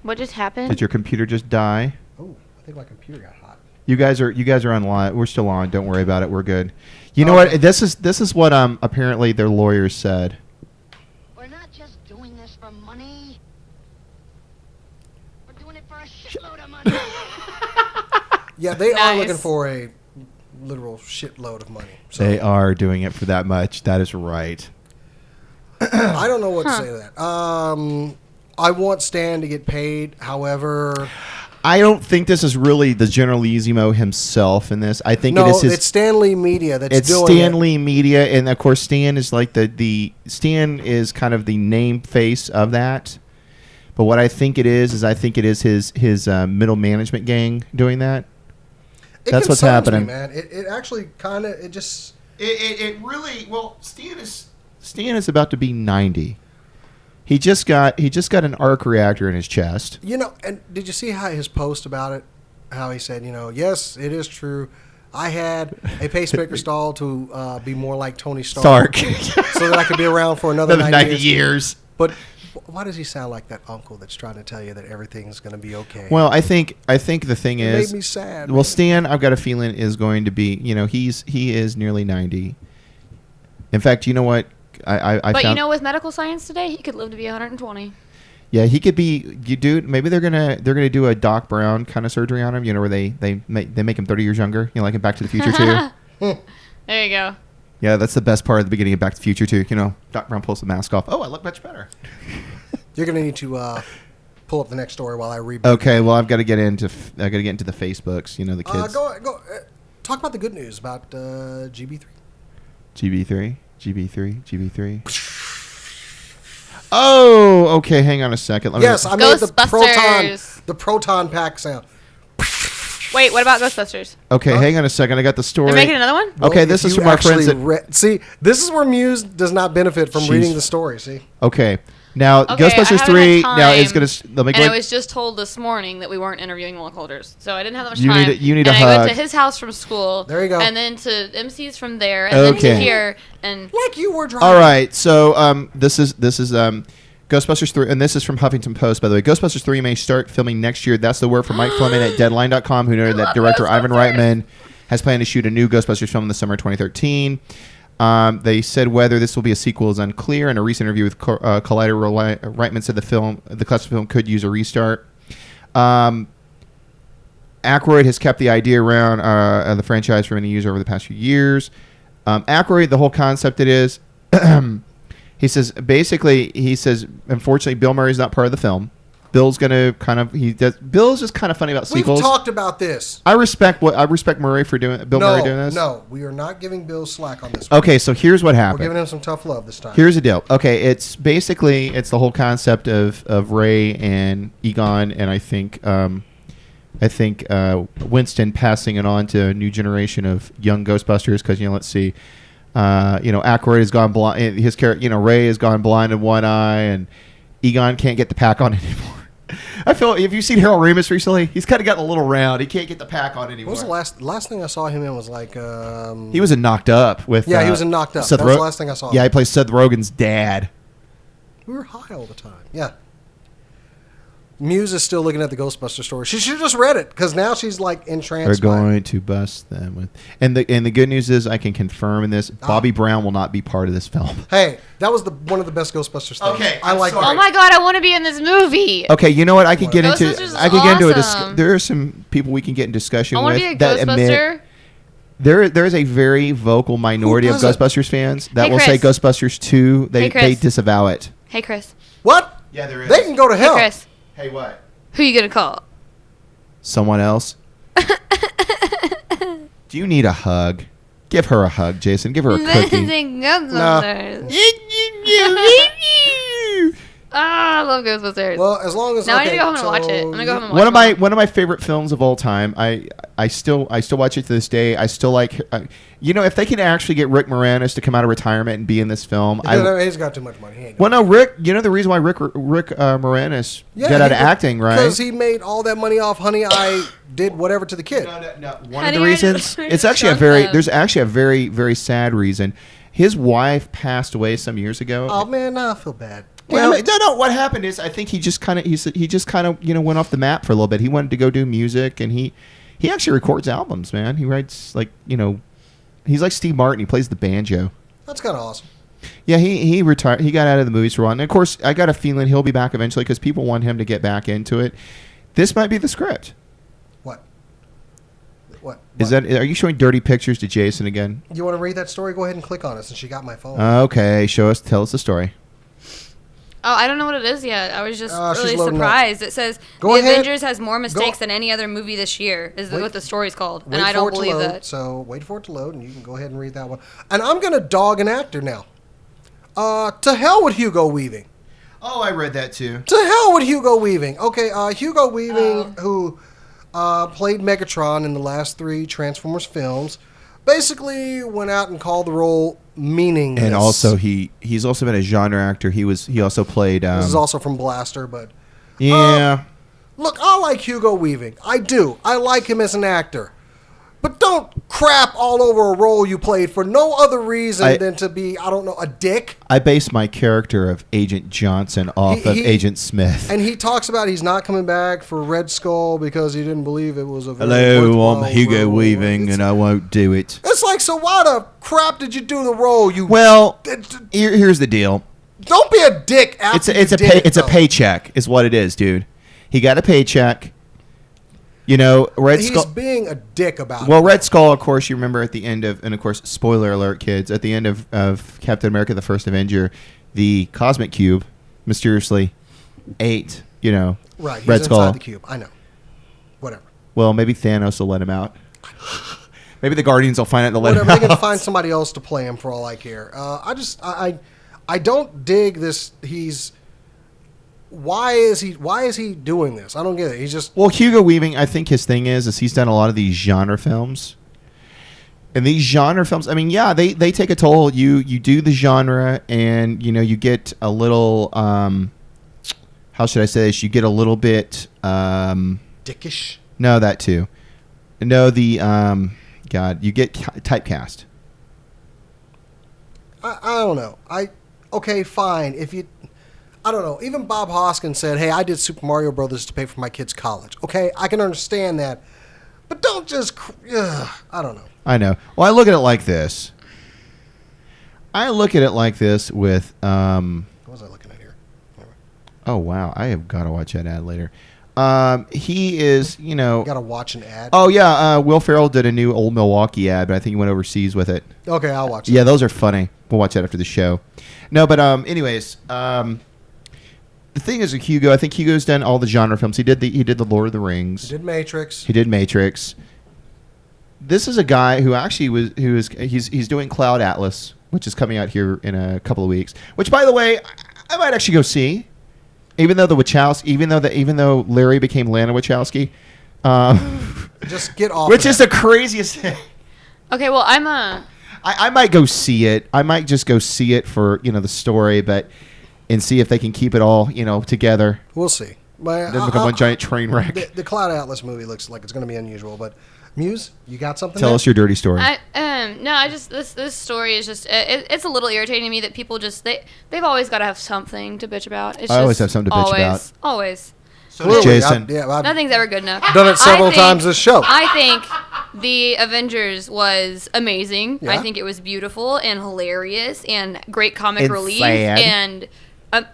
What just happened? Did your computer just die? Oh, I think my computer got hot. You guys are online. We're still on. Don't worry about it. We're good. You know Okay. what? This is what apparently their lawyers said. We're not just doing this for money. We're doing it for a shitload of money. Yeah, they are Nice. looking for a literal shitload of money. So They are doing it for that much. That is right. I don't know what to say to that. I want Stan to get paid. However, I don't think this is really the Generalissimo himself in this. I think no, it is his. it's Stanley Media that's It's doing Stan it. Lee Media, and of course Stan is like the Stan is kind of the name face of that. But what I think it is I think it is his middle management gang doing that. It That's what's concerns happening. me, man. It actually kind of it just. It really Stan is about to be 90. He just got an arc reactor in his chest. You know, and did you see how his post about it? How he said, yes, it is true. I had a pacemaker stall to be more like Tony Stark, so that I could be around for another 90 years. But why does he sound like that uncle that's trying to tell you that everything's going to be okay? Well, I think the thing it is, made me sad. well, man. Stan, I've got a feeling is going to be, he is nearly 90. In fact, you know what? I But found, with medical science today, he could live to be 120. Yeah, he could be. Maybe they're gonna do a Doc Brown kind of surgery on him. You know, where they make him 30 years younger. You know, like in Back to the Future 2. There you go. Yeah, that's the best part of the beginning of Back to the Future 2. You know, Doc Brown pulls the mask off. Oh, I look much better. You're gonna need to pull up the next story while I read. Okay, well, I've got to get into the Facebooks. You know, the kids. Go. Talk about the good news about GB3. GB3. Oh, okay. Hang on a second. Yes, I made the proton pack sound. Wait, what about Ghostbusters? Okay, hang on a second. I got the story. They're making another one? Okay, Well, this if is you from our friends actually see, this is where Muse does not benefit from She's- reading the story. See, Okay. Now, Okay, I Ghostbusters haven't 3 had now is time, going to... Let me And go I ahead. was just told this morning that we weren't interviewing milk holders. So I didn't have that much You time. need a- you need and a I hug. went to his house from school. There you go. And then to MC's from there. And then Okay. to here. And like you were driving. All right, so this is Ghostbusters 3, and this is from Huffington Post, by the way. Ghostbusters 3 may start filming next year. That's the word from Mike Fleming at Deadline.com, who noted that director Ivan Reitman has planned to shoot a new Ghostbusters film in the summer of 2013. They said whether this will be a sequel is unclear. In a recent interview with Collider, Reitman said the classic film could use a restart. Aykroyd has kept the idea around the franchise for many years over the past few years. Aykroyd, the whole concept it is, he says, unfortunately, Bill Murray's not part of the film. Bill's gonna Bill's just kind of funny about sequels. We've talked about this. I respect Murray for doing Murray doing this. No, we are not giving Bill slack on this. Okay, so here's what We're happened. giving him some tough love this time. Here's the deal. Okay, it's the whole concept of Ray and Egon, and I think Winston passing it on to a new generation of young Ghostbusters. Because let's see, Aykroyd has gone blind. His character, Ray has gone blind in one eye, and Egon can't get the pack on anymore. I feel. Have you seen Harold Ramis recently? He's kind of gotten a little round. He can't get the pack on anymore. What was the last thing I saw him in? Was like he was in Knocked Up with. Yeah, he was in Knocked Up. That was the last thing I saw. Yeah, he plays Seth Rogen's dad. We were high all the time. Yeah. Muse is still looking at the Ghostbuster story. She should have just read it because now she's like entranced. They're going to bust them with, and the good news is I can confirm in this Bobby Brown will not be part of this film. Hey, that was one of the best Ghostbusters things. Okay, I like. oh my God, I want to be in this movie. Okay, you know what? I could get into. Ghostbusters is I could get into awesome. there are some people we can get in discussion I with want to be a that Ghostbuster. admit there is a very vocal minority of doesn't? Ghostbusters fans that Hey, will say Chris. Ghostbusters 2. They Chris. disavow it. Hey, Chris. What? Yeah, there is. They can go to Hey, hell. Chris. Hey, what? Who you going to call? Someone else. Do you need a hug? Give her a hug, Jason. Give her a cookie. Ghostbusters. I love Ghostbusters. Well, as long as now I need to go home and watch it. I'm gonna go home and watch One of my favorite films of all time. I still watch it to this day. I still like. If they can actually get Rick Moranis to come out of retirement and be in this film, he's got too much money. He ain't well, no, Rick. You know the reason why Rick Moranis got out of acting, right? Because he made all that money off Honey, I Did Whatever to the Kid. No. One of the reasons it's actually there's actually a very, very sad reason. His wife passed away some years ago. Oh man, I feel bad. Well, no. What happened is I think he just kind of went off the map for a little bit. He wanted to go do music, and he actually records albums, man. He writes he's like Steve Martin. He plays the banjo. That's kind of awesome. Yeah, he retired. He got out of the movies for a while, and of course, I got a feeling he'll be back eventually because people want him to get back into it. This might be the script. What? Is that? Are you showing dirty pictures to Jason again? You want to read that story? Go ahead and click on it since she got my phone. Okay, tell us the story. Oh, I don't know what it is yet. I was just really loading up. surprised. It says Go The ahead. Avengers has more mistakes than any other movie this year. Is what the story's called, and I don't believe that. So wait for it to load, and you can go ahead and read that one. And I'm gonna dog an actor now. To hell with Hugo Weaving. Oh, I read that too. To hell with Hugo Weaving. Okay, Hugo Weaving, who played Megatron in the last 3 Transformers films, basically went out and called the role meaningless. And also, he's also been a genre actor. He also played. This is also from Blaster, but yeah. look, I like Hugo Weaving. I do. I like him as an actor. But don't crap all over a role you played for no other reason than to be, I don't know, a dick. I base my character of Agent Johnson off of Agent Smith. And he talks about he's not coming back for Red Skull because he didn't believe it was a very Hello, worthwhile I'm Hugo role. Weaving, and I won't do it. It's like, so why the crap did you do the role? Well, here's the deal. Don't be a dick after It's a paycheck is what it is, dude. He got a paycheck. You know, He's being a dick about it. Well, Red Skull, of course, you remember at the end of, and of course, spoiler alert, kids, at the end of Captain America: The First Avenger, the Cosmic Cube mysteriously ate, right, Red Skull. Inside the cube. I know. Whatever. Well, maybe Thanos will let him out. Maybe the Guardians will find it and they'll let him out. They're going to find somebody else to play him for all I care. I don't dig this. Why is he doing this? I don't get it. He's just... Well, Hugo Weaving, I think his thing is he's done a lot of these genre films. And these genre films, I mean, yeah, they take a toll. You do the genre and, you get a little, how should I say this? You get a little bit... dickish? No, that too. No, you get typecast. I don't know. Okay, fine. I don't know. Even Bob Hoskins said, hey, I did Super Mario Brothers to pay for my kids' college. Okay, I can understand that. But don't just... I don't know. I know. Well, I look at it like this. With... What was I looking at here? Oh, wow. I have got to watch that ad later. He is, You got to watch an ad? Oh, yeah. Will Ferrell did a new Old Milwaukee ad, but I think he went overseas with it. Okay, I'll watch it. Yeah, those are funny. We'll watch that after the show. No, but anyways... the thing is with Hugo, I think Hugo's done all the genre films. He did the Lord of the Rings. He did Matrix. This is a guy who actually he's doing Cloud Atlas, which is coming out here in a couple of weeks. Which, by the way, I might actually go see. Even though Larry became Lana Wachowski, just get off. Which is the craziest thing. Okay, well, I might go see it. I might just go see it for the story, and see if they can keep it all, together. We'll see. It doesn't become one giant train wreck. The Cloud Atlas movie looks like it's going to be unusual, but Muse, you got something? Tell us your dirty story. This story is just it's a little irritating to me that people just they've always got to have something to bitch about. I always have something to bitch about. Always. So Jason. Nothing's ever good enough. Done it several times this show. I think the Avengers was amazing. Yeah. I think it was beautiful and hilarious and great comic And relief sad. and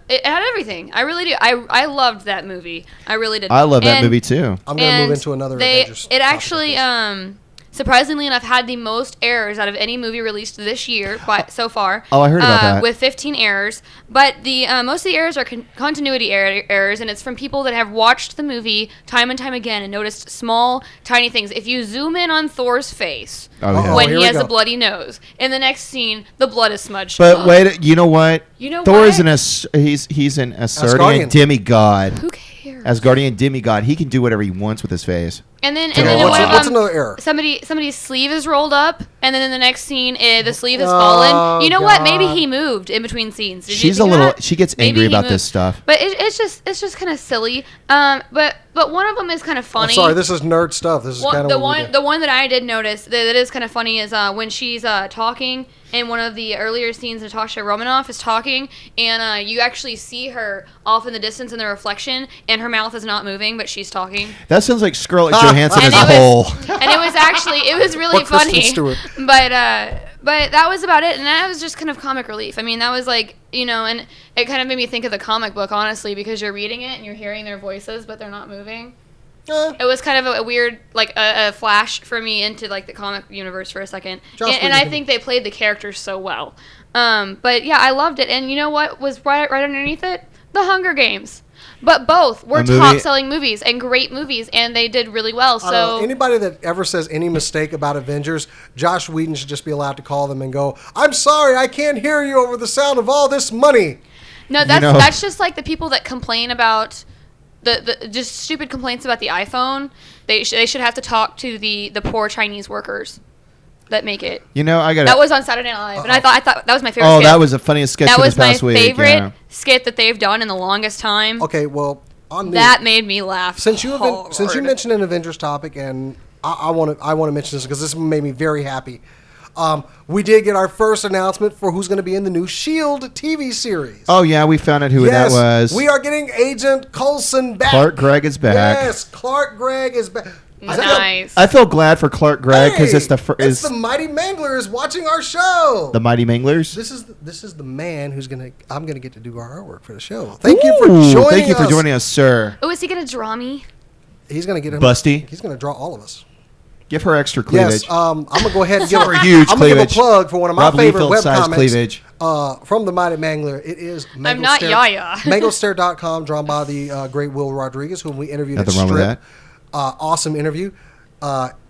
it had everything. I really do. I loved that movie. I really did. I love that movie too. I'm going to move into another Avengers. It actually, surprisingly enough, had the most errors out of any movie released this year so far. Oh, I heard about that. With 15 errors. But the most of the errors are continuity errors, and it's from people that have watched the movie time and time again and noticed small, tiny things. If you zoom in on Thor's face when he has a bloody nose, in the next scene, the blood is smudged. But wait, you know what? Thor is he's an Asgardian demigod. Who cares? Asgardian demigod. He can do whatever he wants with his face. And then what's another error? Somebody's sleeve is rolled up, and then in the next scene, the sleeve is fallen. You know what? Maybe he moved in between scenes. She's a little. She gets angry about this stuff. But it's just kind of silly. But one of them is kind of funny. I'm sorry, this is nerd stuff. This is kind of the one that I did notice that is kind of funny is when she's talking. In one of the earlier scenes, Natasha Romanoff is talking, and you actually see her off in the distance in the reflection, and her mouth is not moving, but she's talking. That sounds like Scarlett Johansson as a whole. And it was really funny. But that was about it, and that was just kind of comic relief. I mean, that was like, and it kind of made me think of the comic book, honestly, because you're reading it and you're hearing their voices, but they're not moving. It was kind of a weird, like a flash for me into like the comic universe for a second, and I think they played the characters so well. But yeah, I loved it, and you know what was right underneath it? The Hunger Games. But both were top-selling movies and great movies, and they did really well. So anybody that ever says any mistake about Avengers, Josh Whedon should just be allowed to call them and go, "I'm sorry, I can't hear you over the sound of all this money." No, that's just like the people that complain about. The just stupid complaints about the iPhone. They should have to talk to the poor Chinese workers that make it. That was on Saturday Night Live, and I thought that was my favorite. Oh, that was the funniest sketch of this past week. That was my favorite skit that they've done in the longest time. Okay, well, that made me laugh. Since you mentioned an Avengers topic, and I want to mention this because this made me very happy. We did get our first announcement for who's going to be in the new S.H.I.E.L.D. TV series. Oh, yeah, we found out who that was. We are getting Agent Coulson back. Clark Gregg is back. Yes, Clark Gregg is back. Nice. I feel glad for Clark Gregg because it's it's the Mighty Manglers watching our show. The Mighty Manglers. This is the man I'm gonna get to do our artwork for the show. Thank you for joining us. Thank you for joining us, sir. Oh, is he gonna draw me? He's gonna get him. Busty. He's gonna draw all of us. Give her extra cleavage. Yes, I'm gonna go ahead and give her huge I'm gonna give cleavage. a plug for one of my Rob favorite Liefeld-sized webcomics cleavage. From the Mighty Mangler. It is I'm not Yaya. Manglestare.com, drawn by the great Will Rodriguez, whom we interviewed Nothing at wrong with Strip. that. Awesome interview.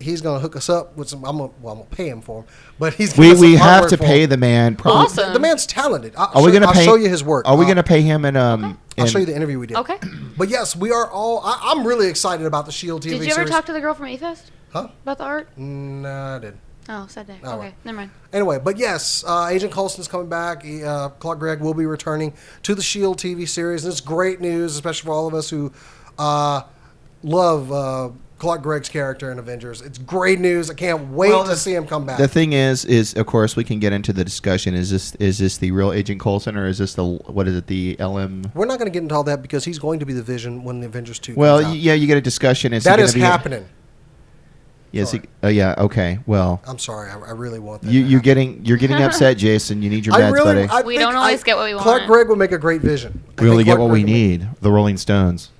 He's gonna hook us up with some. I'm gonna pay him for him, but he's gonna We some have artwork to for pay him. the man. Awesome. The man's talented. Are we gonna pay? I'll show you his work. Are we gonna pay him? And I'll show you the interview we did. Okay. But yes, we are all. I'm really excited about the Shield TV Did series. you ever talk to the girl from A-Fest Huh? about the art? No, I did. Oh, sad day. Oh, Okay, well. never mind. Anyway, but yes, Agent Coulson's coming back. Clark Gregg will be returning to the Shield TV series. And it's great news, especially for all of us who love Clark Gregg's character in Avengers. It's great news. I can't wait to see him come back. the thing is of course we can get into the discussion. Is this the real Agent Coulson or is this the LM? We're not going to get into all that because he's going to be the Vision when the Avengers 2 Well, comes out. yeah, you get a discussion. That is happening. Yes. Sorry. Yeah. Okay. Well, I'm sorry. I really want that. you're getting upset, Jason. You need your I meds, really, buddy. We don't always get what we Clark want. Gregg will make a great Vision. We only get what we need. The Rolling Stones.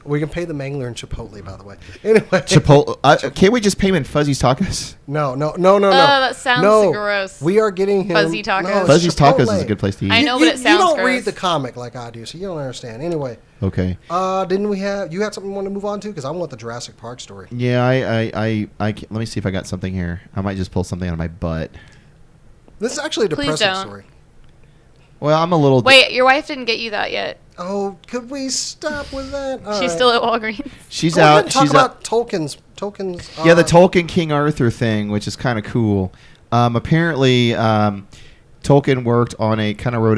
We can pay the Mangler in Chipotle, by the way. Anyway, Chipotle. Can't we just pay him in Fuzzy's Tacos? No. that sounds gross. We are getting him Fuzzy tacos. No, it's Fuzzy's Tacos Chipotle. is a good place to eat. I know, but it sounds You don't gross. read the comic like I do, so you don't understand. Anyway, Okay. didn't we have? You had something you want to move on to? Because I want the Jurassic Park story. Yeah. Let me see if I got something here. I might just pull something out of my butt. This is actually a Please depressing don't. story. Well, I'm a little. Wait, your wife didn't get you that yet. Oh, could we stop with that? All She's right. still at Walgreens. She's Go ahead out. and talk She's about out. Tolkien's. Yeah, the Tolkien King Arthur thing, which is kind of cool. Apparently, Tolkien wrote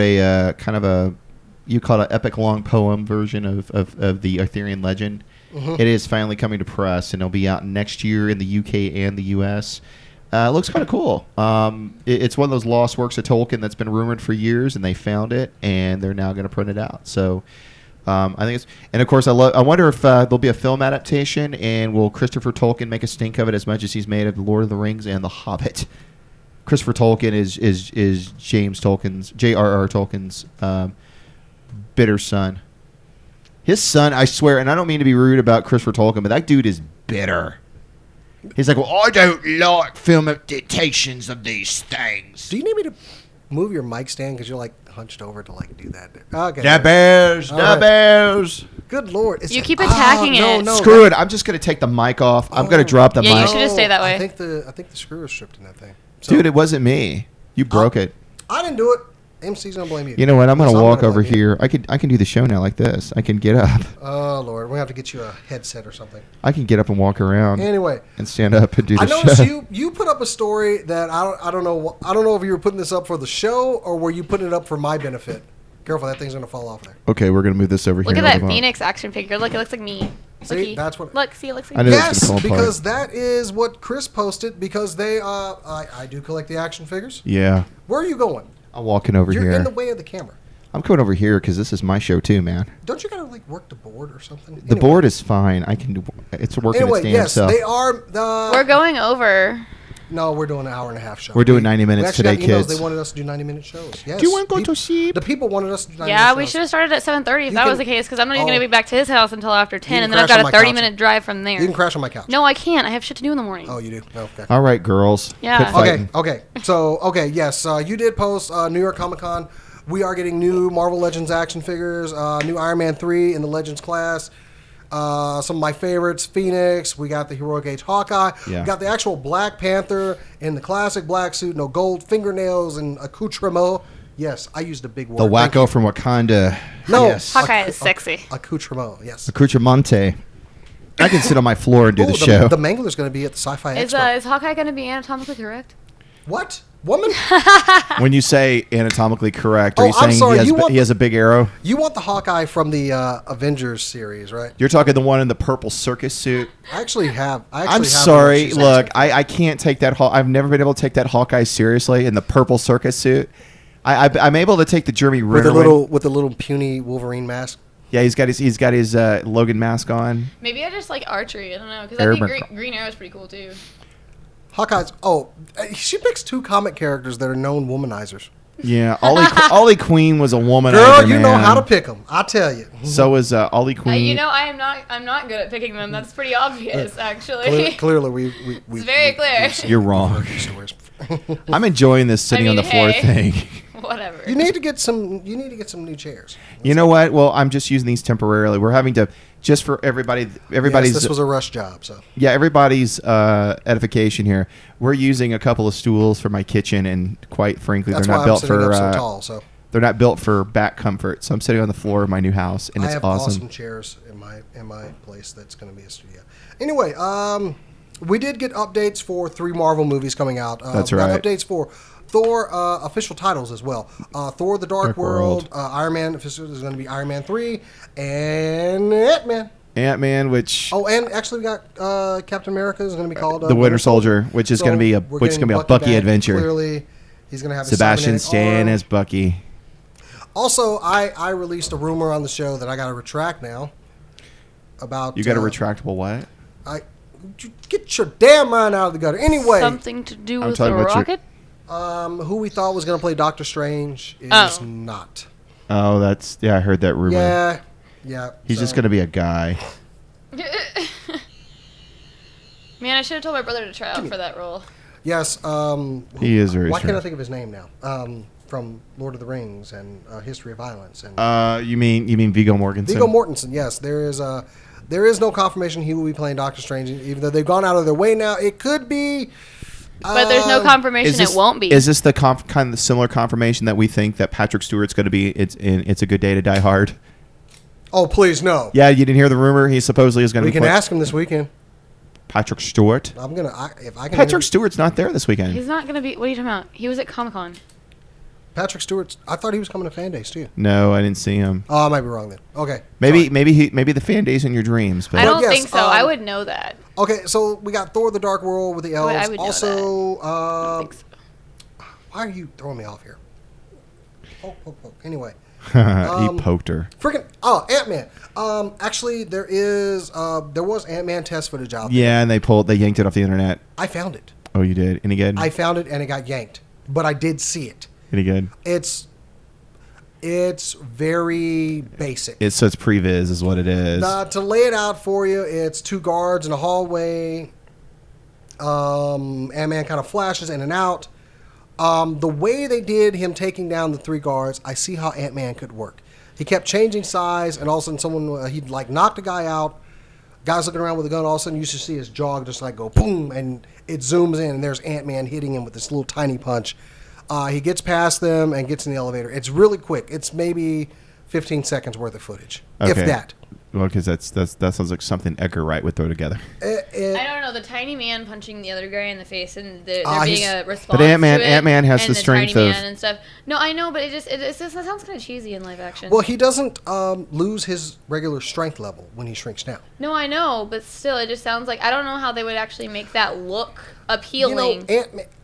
a you call it an epic long poem version of the Arthurian legend. Mm-hmm. It is finally coming to press, and it'll be out next year in the UK and the US. It looks kind of cool. It's one of those lost works of Tolkien that's been rumored for years, and they found it, and they're now going to print it out. So I think it's, and of course, I wonder if there'll be a film adaptation, and will Christopher Tolkien make a stink of it as much as he's made of The Lord of the Rings and The Hobbit? Christopher Tolkien is James Tolkien's J.R.R. Tolkien's bitter son. His son, I swear, and I don't mean to be rude about Christopher Tolkien, but that dude is bitter. He's like, well, I don't like film adaptations of these things. Do you need me to move your mic stand because you're like hunched over to like do that? Okay. The bears, All the right. bears. Good Lord! It's You keep attacking it. No, Screw it. I'm just gonna take the mic off. I'm gonna drop the Yeah, you mic. should just stay that way. I think the screw is stripped in that thing. So, Dude, it wasn't me. You broke it. I didn't do it. MC's gonna blame you. You know what? I'm gonna So walk over blame you. here. I can do the show now like this. I can get up. Oh Lord, we have to get you a headset or something. I can get up and walk around Anyway, and stand up and do I the noticed show. you put up a story that I don't know if you were putting this up for the show or were you putting it up for my benefit. Careful, that thing's gonna fall off there. Okay, we're gonna move this over Look here. at that Move on. Phoenix action figure. Look, it looks like me. See, Looky. that's what- Look, see, it looks like I me. knew it was Yes, gonna fall apart. because that is what Chris posted. Because they, I do collect the action figures. Yeah, Where are you going? I'm walking over You're here. in the way of the camera. I'm coming over here because this is my show too, man. Don't you gotta like work the board or something? The board is fine. I can do. It's working Anyway, its damn yes, self. they are. The We're going over. No, we're doing an hour and a half show. We're doing 90 minutes we actually today, got emails. kids. They wanted us to do 90-minute shows. Yes. Do you want to go to sleep? The people wanted us to do 90-minute Yeah, shows. we should have started at 7:30 if You that can- was the case, because I'm not even going Oh. to be back to his house until after 10, can and then I've crash got on a my couch. 30-minute drive from there. You can crash on my couch. No, I can't. I have shit to do in the morning. Oh, you do? Okay. All right, girls. Yeah. Quit Okay, fighting. Okay. Yes, you did post New York Comic Con. We are getting new Marvel Legends action figures, new Iron Man 3 in the Legends class. Some of my favorites, Phoenix. We got the Heroic Age Hawkeye. Yeah. We got the actual Black Panther in the classic black suit, no gold fingernails and accoutrement. Yes, I used a big word. The Thank wacko you. from Wakanda. No. Yes. Hawkeye is sexy. Accoutrement, yes. Accoutrement. I can sit on my floor and do Ooh, the show. The Mangler's going to be at the Sci-Fi Expo. Is Hawkeye going to be anatomically correct? What? Woman? When you say anatomically correct, are Oh, you I'm saying sorry, you want he has a big arrow? You want the Hawkeye from the Avengers series, right? You're talking the one in the purple circus suit. I actually have. I'm sorry. Look, I can't take that. I've never been able to take that Hawkeye seriously in the purple circus suit. I'm able to take the Jeremy with Renner the little puny Wolverine mask. Yeah, he's got his Logan mask on. Maybe I just like archery. I don't know, because I think Green Arrow's pretty cool too. Hawkeye's. Oh, she picks 2 comic characters that are known womanizers. Yeah, Ollie Queen was a womanizer. Girl, you know how to pick them. I tell you. So was Ollie Queen. I'm not good at picking them. That's pretty obvious, actually. Clearly, we it's very clear. You're wrong. I'm enjoying this sitting on the floor thing. Whatever. You need to get some new chairs. You know what? Well, I'm just using these temporarily. We're having to just for everybody's. Yes, this was a rush job, so. Yeah, everybody's edification here. We're using a couple of stools for my kitchen, and quite frankly, That's they're why not built I'm sitting for. up so tall, so. They're not built for back comfort. So I'm sitting on the floor of my new house, and it's I have awesome chairs in my place. That's going to be a studio. Anyway, we did get updates for 3 Marvel movies coming out. That's we right. got updates for Thor official titles as well. Thor: The Dark World. Iron Man official is going to be Iron Man 3, and Ant-Man. Ant-Man, which and actually we got Captain America is going to be called the Winter Soldier, which is going to be a Bucky adventure. Clearly, he's going to have Sebastian Stan as Bucky. Also, I released a rumor on the show that I got to retract now. About you got a retractable what? Get your damn mind out of the gutter. Anyway, something to do with the rocket. Who we thought was going to play Doctor Strange is not. Oh, I heard that rumor. Yeah. He's just going to be a guy. Man, I should have told my brother to try out for that role. Yes. He is very. Why can't I think of his name now? From Lord of the Rings and History of Violence. And you mean Viggo Mortensen? Viggo Mortensen. Yes, there is no confirmation he will be playing Doctor Strange, even though they've gone out of their way now. It could be. But there's no confirmation it won't be. Is this the kind of similar confirmation that we think that Patrick Stewart's going to be? It's a good day to die hard. Oh, please no. Yeah, you didn't hear the rumor. He supposedly is going to. We can ask him this weekend. Patrick Stewart. If I can. Patrick Stewart's not there this weekend. He's not going to be. What are you talking about? He was at Comic-Con. Patrick Stewart. I thought he was coming to Fan Days too. No, I didn't see him. Oh, I might be wrong then. Okay. Maybe the Fan Days in your dreams. But I don't think so. I would know that. Okay, so we got Thor: The Dark World with the elves. I would know also, that. I don't think so. Why are you throwing me off here? Poke. Anyway. He poked her. Ant-Man. Actually, there was Ant-Man test footage out there. Yeah, and they yanked it off the internet. I found it. Oh, you did? Any good? I found it and it got yanked, but I did see it. Any good? It's very basic. It's previs is what it is. To lay it out for you, it's 2 guards in a hallway. Ant-Man kind of flashes in and out. The way they did him taking down the 3 guards, I see how Ant-Man could work. He kept changing size, and all of a sudden he'd like knock the guy out. Guy's looking around with a gun. All of a sudden you should see his jaw just like go boom, and it zooms in, and there's Ant-Man hitting him with this little tiny punch. He gets past them and gets in the elevator. It's really quick. It's maybe 15 seconds worth of footage, if that. Well, because that sounds like something Edgar Wright would throw together. I don't know. The tiny man punching the other guy in the face, and there being a response. But Ant-Man has the strength tiny of. Man and stuff. No, I know, but it sounds kind of cheesy in live action. Well, he doesn't lose his regular strength level when he shrinks down. No, I know, but still, it just sounds like I don't know how they would actually make that look appealing.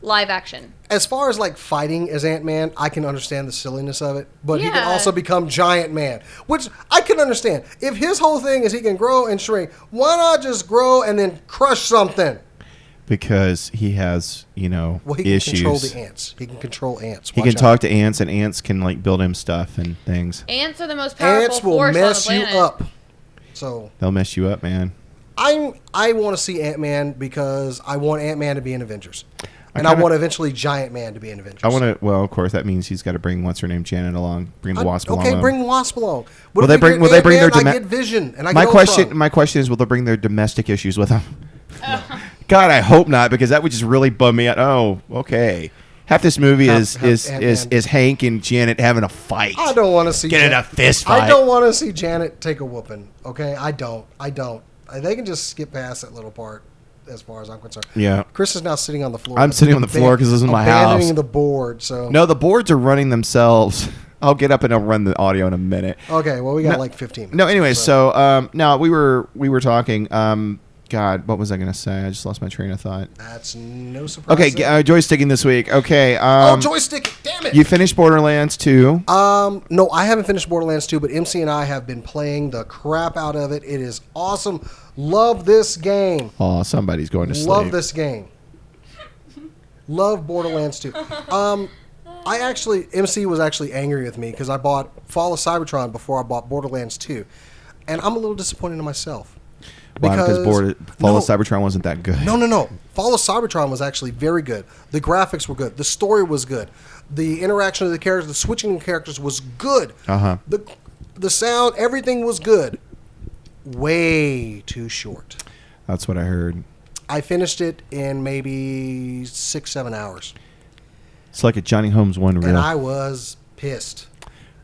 Live action. As far as like fighting as Ant-Man, I can understand the silliness of it, but he can also become Giant Man, which I can understand. If his whole thing is he can grow and shrink, why not just grow and then crush something? Because he has, he can issues. Control the ants. He can control ants. He can talk to ants, and ants can like build him stuff and things. Ants are the most powerful ants will force mess on the you planet. up. So they'll mess you up, man. I want to see Ant-Man because I want Ant-Man to be in Avengers. And I want eventually Giant Man to be in Avengers. I want to. Well, of course, that means he's got to bring what's her name, Janet, along. Bring the Wasp along. Okay, bring Wasp along. Will they bring their I get Vision, and I my get question. My question is, will they bring their domestic issues with them? Oh. God, I hope not, because that would just really bum me out. Oh, okay. Half this movie is Hank and Janet having a fight. I don't want to see get in a fist fight. I don't want to see Janet take a whooping. Okay, I don't. They can just skip past that little part. As far as I'm concerned. Yeah. Chris is now sitting on the floor. I'm sitting on the floor because this is my house. Abandoning the board. So no, the boards are running themselves. I'll get up and I'll run the audio in a minute. Okay. Well, we got like 15 minutes. No, anyway, so now we were talking. God, what was I going to say? I just lost my train of thought. That's no surprise. Okay, there. joysticking this week. Okay. Joystick! Damn it! You finished Borderlands 2. No, I haven't finished Borderlands 2, but MC and I have been playing the crap out of it. It is awesome. Love this game. Oh, somebody's going to sleep. Love this game. Love Borderlands 2. MC was actually angry with me because I bought Fall of Cybertron before I bought Borderlands 2. And I'm a little disappointed in myself. Why? Because Fall of Cybertron wasn't that good. No. Fall of Cybertron was actually very good. The graphics were good. The story was good. The interaction of the characters, the switching of characters was good. Uh-huh. The sound, everything was good. Way too short. That's what I heard. I finished it in maybe 6-7 hours. It's like a Johnny Holmes one reel. And I was pissed.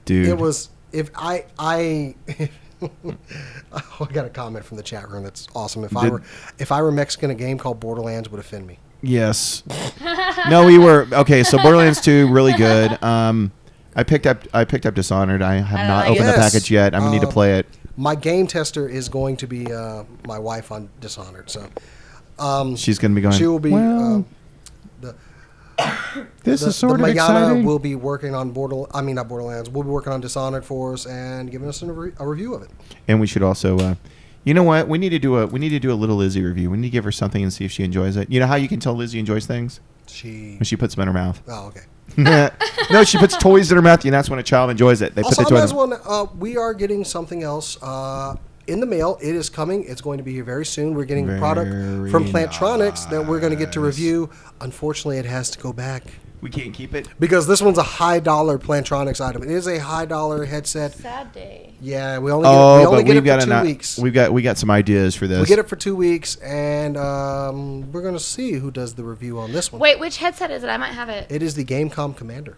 Dude. It was, I got a comment from the chat room that's awesome. If I were Mexican, a game called Borderlands would offend me. Yes. No, we were okay. So Borderlands 2, really good. I picked up Dishonored. I have not opened the package yet. I'm gonna need to play it. My game tester is going to be my wife on Dishonored. So she's gonna be going. She will be. Well, this is sort of exciting. Will be working on not Borderlands. We'll be working on Dishonored for us and giving us a review of it. And we should also, you know what? We need to do a little Lizzie review. We need to give her something and see if she enjoys it. You know how you can tell Lizzie enjoys things? When she puts them in her mouth. Oh, okay. No, she puts toys in her mouth, and that's when a child enjoys it. They also, put the toys. We are getting something else in the mail. It is coming. It's going to be here very soon. We're getting a product from Plantronics that we're going to get to review. Unfortunately, it has to go back. We can't keep it because this one's a $high Plantronics item. It is a $high headset. Sad day. Yeah, we only get it for 2 weeks. We got some ideas for this. We get it for 2 weeks, and we're going to see who does the review on this one. Wait, which headset is it? I might have it. It is the Gamecom Commander.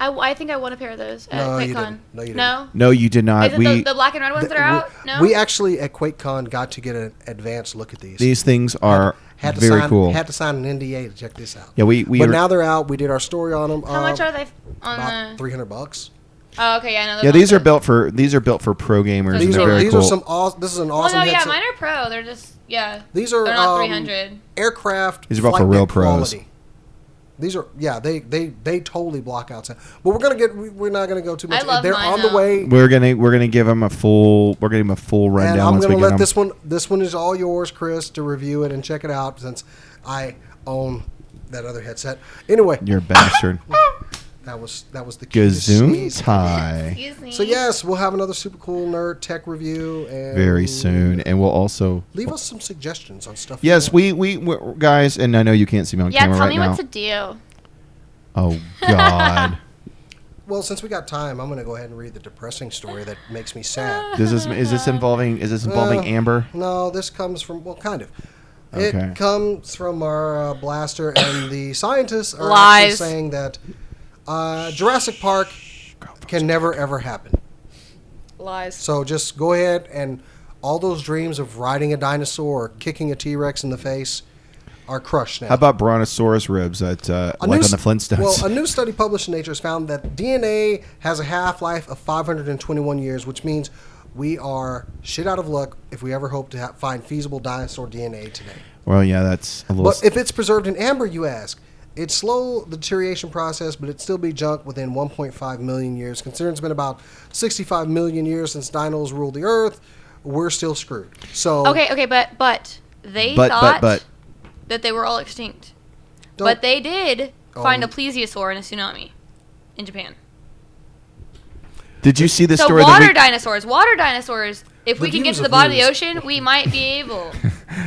I think I won a pair of those at QuakeCon. You didn't. No, you didn't. No? No, you did not. Is it the black and red ones that are out? No? We actually, at QuakeCon, got to get an advanced look at these. These things are very cool. Had to sign an NDA to check this out. Yeah, but now they're out. We did our story on them. How much are they about $300. Oh, okay, yeah, I know. Yeah, these are built for pro gamers. These are These are some. This is an awesome. Well, no, yeah, headset. mine are pro. They're just These are they're not 300. Aircraft. These are built for real pros. Quality. These are they totally block out sound. But we're not gonna go too much. I love They're mine, on the way. We're gonna give them a full rundown. And I'm once gonna we get let them. this one is all yours, Chris, to review it and check it out since I own that other headset. Anyway, you're a bastard. That was the Gazoon tie. Excuse me. So yes, we'll have another super cool nerd tech review and very soon, and we'll also leave us some suggestions on stuff. Yes, we guys, and I know you can't see me on camera right now. Yeah, tell me what to do. Oh God. Well, since we got time, I'm going to go ahead and read the depressing story that makes me sad. Is this involving Amber? No, this comes from kind of. Okay. It comes from our blaster, and the scientists are Lies. actually saying that Jurassic Park can never ever happen. Lies. So just go ahead and all those dreams of riding a dinosaur or kicking a T-Rex in the face are crushed now. How about Brontosaurus ribs on the Flintstones? Well, a new study published in Nature has found that DNA has a half-life of 521 years, which means we are shit out of luck if we ever hope to find feasible dinosaur DNA today. Well, yeah, that's a little... But if it's preserved in amber, you ask, it's slow, the deterioration process, but it'd still be junk within 1.5 million years. Considering it's been about 65 million years since dinos ruled the Earth, we're still screwed. So Okay, but they thought that they were all extinct. But they did find a plesiosaur in a tsunami in Japan. Did you see the so story? Water dinosaurs. If we can get to the bottom of the ocean, we might be able.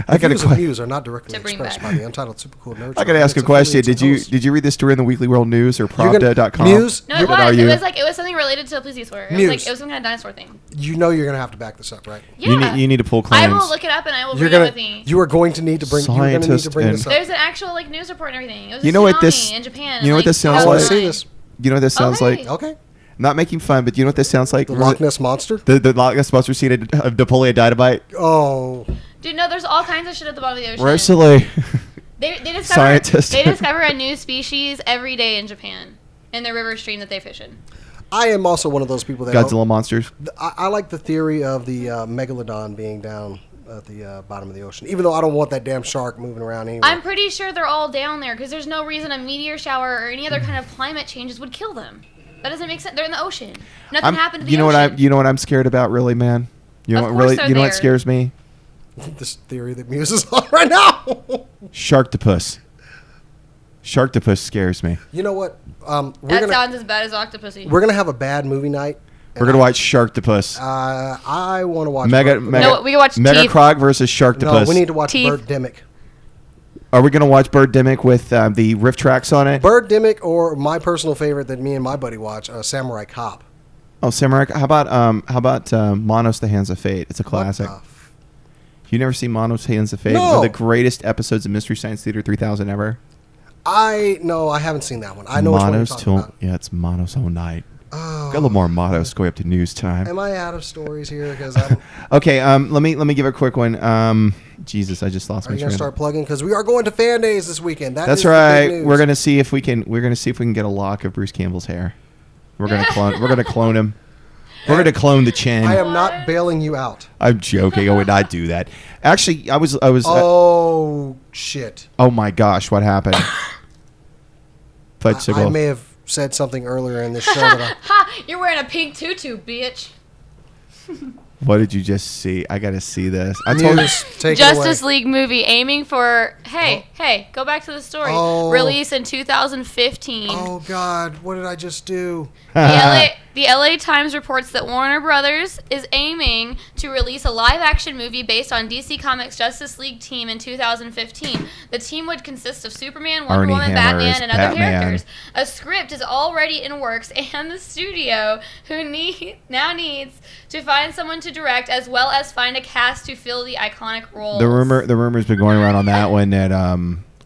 The views of Muse are not directly expressed by the Untitled Super Cool Nerd. I got to ask a question. Did you read this story in the Weekly World News or Pravda.com? Muse? No, it was something related to a plesiosaur. It was some kind of dinosaur thing. You know you're gonna have to back this up, right? Yeah. You need to pull claims. I will look it up and I will bring it with me. You are going to need to bring. You're going to need to bring this up. There's an actual news report and everything. It was you know what this? in Japan. You know what this sounds like? See this. You know what this sounds like? Okay. Not making fun, but you know what this sounds like? The Loch Ness Monster? The Loch Ness Monster scene of Napoleon Dynamite. Oh. Dude, no, there's all kinds of shit at the bottom of the ocean. Recently, they discover scientists. They discover a new species every day in Japan, in the river stream that they fish in. I am also one of those people that... Godzilla monsters. I like the theory of the Megalodon being down at the bottom of the ocean. Even though I don't want that damn shark moving around anyway. I'm pretty sure they're all down there because there's no reason a meteor shower or any other kind of climate changes would kill them. That doesn't make sense. They're in the ocean. Nothing happened to the ocean. You know what I'm scared about, really, man. You know what scares me? This theory that Muse is on right now. Sharktopus. Sharktopus scares me. You know what? That sounds as bad as Octopussy. We're gonna have a bad movie night. We're gonna watch Sharktopus. I want to watch. No, we can watch Mega Teeth. Croc versus Sharktopus. No, we need to watch Teeth. Birdemic. Are we gonna watch Birdemic with the riff tracks on it? Birdemic, or my personal favorite that me and my buddy watch, Samurai Cop. Oh, Samurai. How about Monos: The Hands of Fate? It's a classic. You never seen Monos: Hands of Fate? No. One of the greatest episodes of Mystery Science Theater 3000 ever. I haven't seen that one. I know which one you're talking about. Yeah, it's Monos all night. Oh. Got a little more Monos going up to news time. Am I out of stories here? Because Okay, let me give a quick one. Jesus, I just lost my Are you train. gonna start plugging? Because we are going to Fan Days this weekend. That's right. We're gonna see if we can get a lock of Bruce Campbell's hair. We're gonna clone him. We're gonna clone the chin. I am not bailing you out. I'm joking. I would not do that. Actually, I was. Oh shit! Oh my gosh, what happened? I may have said something earlier in this show that Ha! You're wearing a pink tutu, bitch. What did you just see? I gotta see this. I told you. Take Justice League movie aiming for hey, go back to the story. Release in 2015. Oh God, what did I just do? The LA Times reports that Warner Brothers is aiming to release a live-action movie based on DC Comics' Justice League team in 2015. The team would consist of Superman, Wonder Armie Woman, Hammer Batman, is and other Batman. characters. A script is already in works, and the studio, now needs to find someone to direct, as well as find a cast to fill the iconic roles. The rumor's been going around on that one that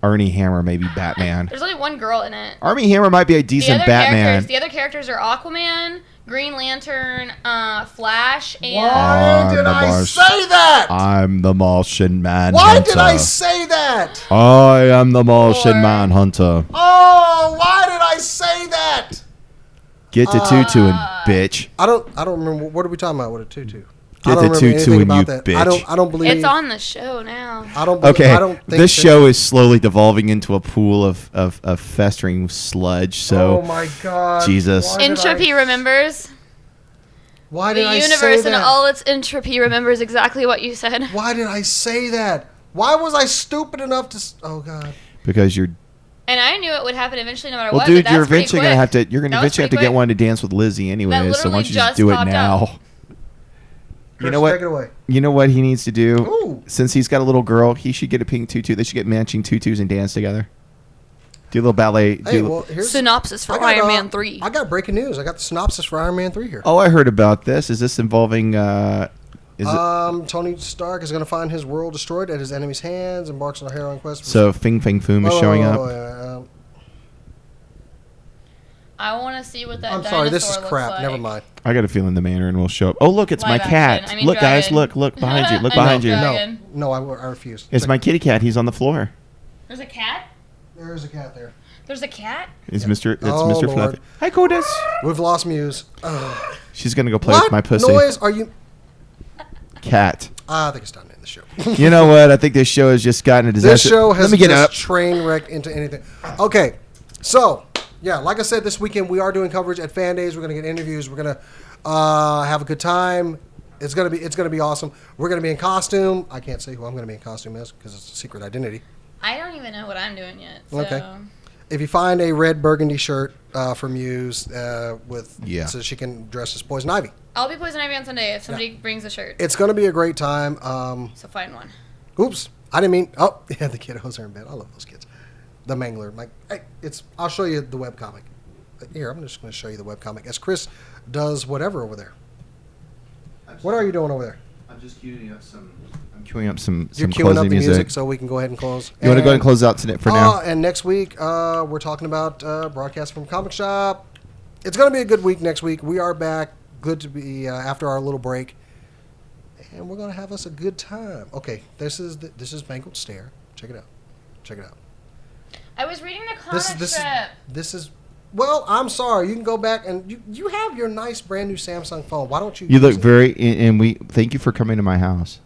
Armie Hammer may be Batman. There's only one girl in it. Armie Hammer might be a decent Batman. The other characters are Aquaman, Green Lantern, Flash, and... Why did I say that? I'm the Martian Manhunter. Why did I say that? I am the Martian Manhunter. Oh, why did I say that? Get the tutu and bitch. I don't remember. What are we talking about with a tutu? Get the tutu and you bitch. I don't believe It's on the show now. I don't believe, Okay, I don't think this show is slowly devolving into a pool of festering sludge. So, oh my God, Jesus. Entropy remembers. Why did I The say universe that? and all its entropy remembers exactly what you said. Why did I say that? Why was I stupid enough to? Oh God. Because you're. And I knew it would happen eventually, no matter Well, what. dude, but you're that's pretty eventually quick. gonna have to. You're gonna That was eventually have to pretty get quick. one to dance with Lizzie anyway. So why don't you just literally do it just now? popped Chris, You know what? Take it away. You know what he needs to do? Ooh. Since he's got a little girl, he should get a pink tutu. They should get matching tutus and dance together. Do a little ballet. Hey, well, here's Synopsis for I got, Iron Man 3. I got breaking news. I got the synopsis for Iron Man 3 here. Oh, I heard about this. Is this involving? Tony Stark is going to find his world destroyed at his enemy's hands, embarks on a harrowing quest. So Fing Fang Foom is showing up. I want to see what that I'm dinosaur sorry, this is looks crap. like. Never mind. I got a feeling the Mandarin will show up. Oh, look, it's my Live cat. action. I mean, Look, guys, dragon. look behind you. Look I know, behind you. dragon. No, I refuse. It's my kitty cat. He's on the floor. There's a cat? There is a cat there. There's a cat? It's Mr. Oh, Mr. Lord. Fluffy. Hi, Codis. We've lost Muse. Ugh. She's gonna go play What with my pussy. noise are you? Cat. I think it's time to end the show. You know what? I think this show has just gotten a disaster. This show has Let me get just up. train wrecked into anything. Okay, so yeah, like I said, this weekend we are doing coverage at Fan Days. We're gonna get interviews. We're gonna have a good time. It's gonna be awesome. We're gonna be in costume. I can't say who I'm gonna be in costume as because it's a secret identity. I don't even know what I'm doing yet. So. Okay. If you find a red burgundy shirt from Muse so she can dress as Poison Ivy. I'll be Poison Ivy on Sunday if somebody brings a shirt. It's gonna be a great time. So find one. Oops, I didn't mean. Oh, yeah, the kiddos are in bed. I love those kids. The Mangler, hey, I'll show you the webcomic. Here, I'm just going to show you the webcomic as Chris does whatever over there. What are you doing over there? I'm just queuing up some. You're Queuing closing up the music. music so we can go ahead and close. You want to go ahead and close out today for now? And next week, we're talking about broadcast from Comic Shop. It's going to be a good week next week. We are back. Good to be after our little break. And we're going to have us a good time. Okay, this is Mangled Stare. Check it out. I was reading the comic strip. This is well, I'm sorry. You can go back and you have your nice brand new Samsung phone. Why don't you? You look very, and we thank you for coming to my house.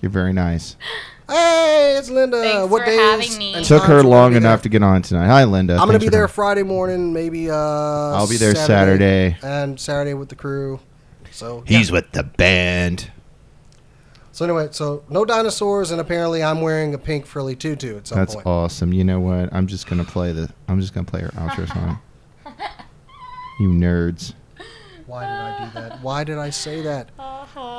You're very nice. Hey, it's Linda. Thanks what for days having me. and Took times her will we long be enough there? to get on tonight. Hi, Linda. I'm going to Thanks be for there coming. Friday morning, maybe I'll be there Saturday. And Saturday with the crew. So He's with the band. So anyway, so no dinosaurs, and apparently I'm wearing a pink frilly tutu at some That's point. awesome. You know what? I'm just gonna play our outro song. You nerds. Why did I do that? Why did I say that?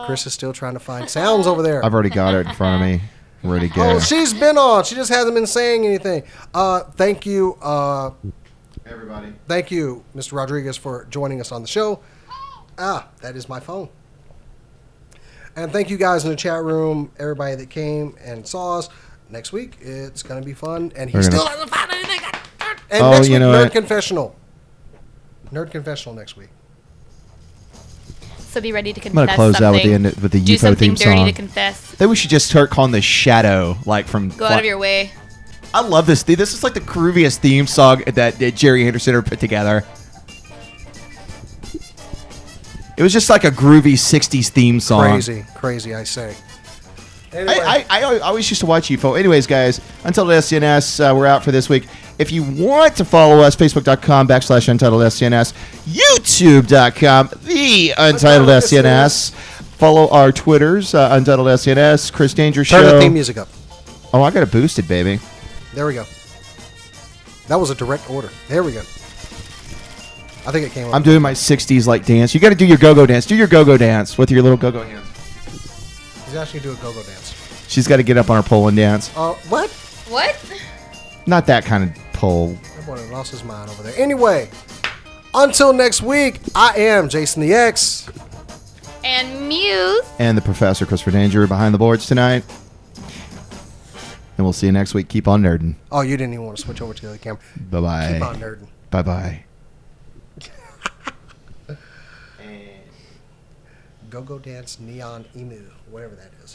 Chris is still trying to find sounds over there. I've already got it in front of me, ready to go. Oh, she's been on. She just hasn't been saying anything. Thank you, Everybody. thank you, Mr. Rodriguez, for joining us on the show. That is my phone. And thank you guys in the chat room, everybody that came and saw us. Next week, it's going to be fun. And he still hasn't found anything. And next week, Nerd Confessional. Nerd Confessional next week. So be ready to confess I'm gonna close something. out with the end with the Do UFO something theme dirty song. to confess. Then we should just start calling this Shadow, like from. Go out of your way. I love this. This is like the grooviest theme song that Jerry Anderson put together. It was just like a groovy '60s theme song. Crazy, I say. Anyway. I always used to watch UFO. Anyways, guys, Untitled SCNS, we're out for this week. If you want to follow us, Facebook.com/Untitled SCNS, YouTube.com, the Untitled SCNS. Follow our Twitters, Untitled SCNS, Chris Danger Show. Turn the theme music up. Oh, I got it boosted, baby. There we go. That was a direct order. There we go. I think it came up. I'm doing my 60s like dance. You got to do your go-go dance. Do your go-go dance with your little go-go hands. He's actually doing a go-go dance. She's got to get up on her pole and dance. What? What? Not that kind of pole. That boy lost his mind over there. Anyway, until next week, I am Jason the X. And Muse. And the Professor Christopher Danger behind the boards tonight. And we'll see you next week. Keep on nerding. Oh, you didn't even want to switch over to the other camera. Bye-bye. Keep on nerding. Bye-bye. Go-go dance, neon emu, whatever that is.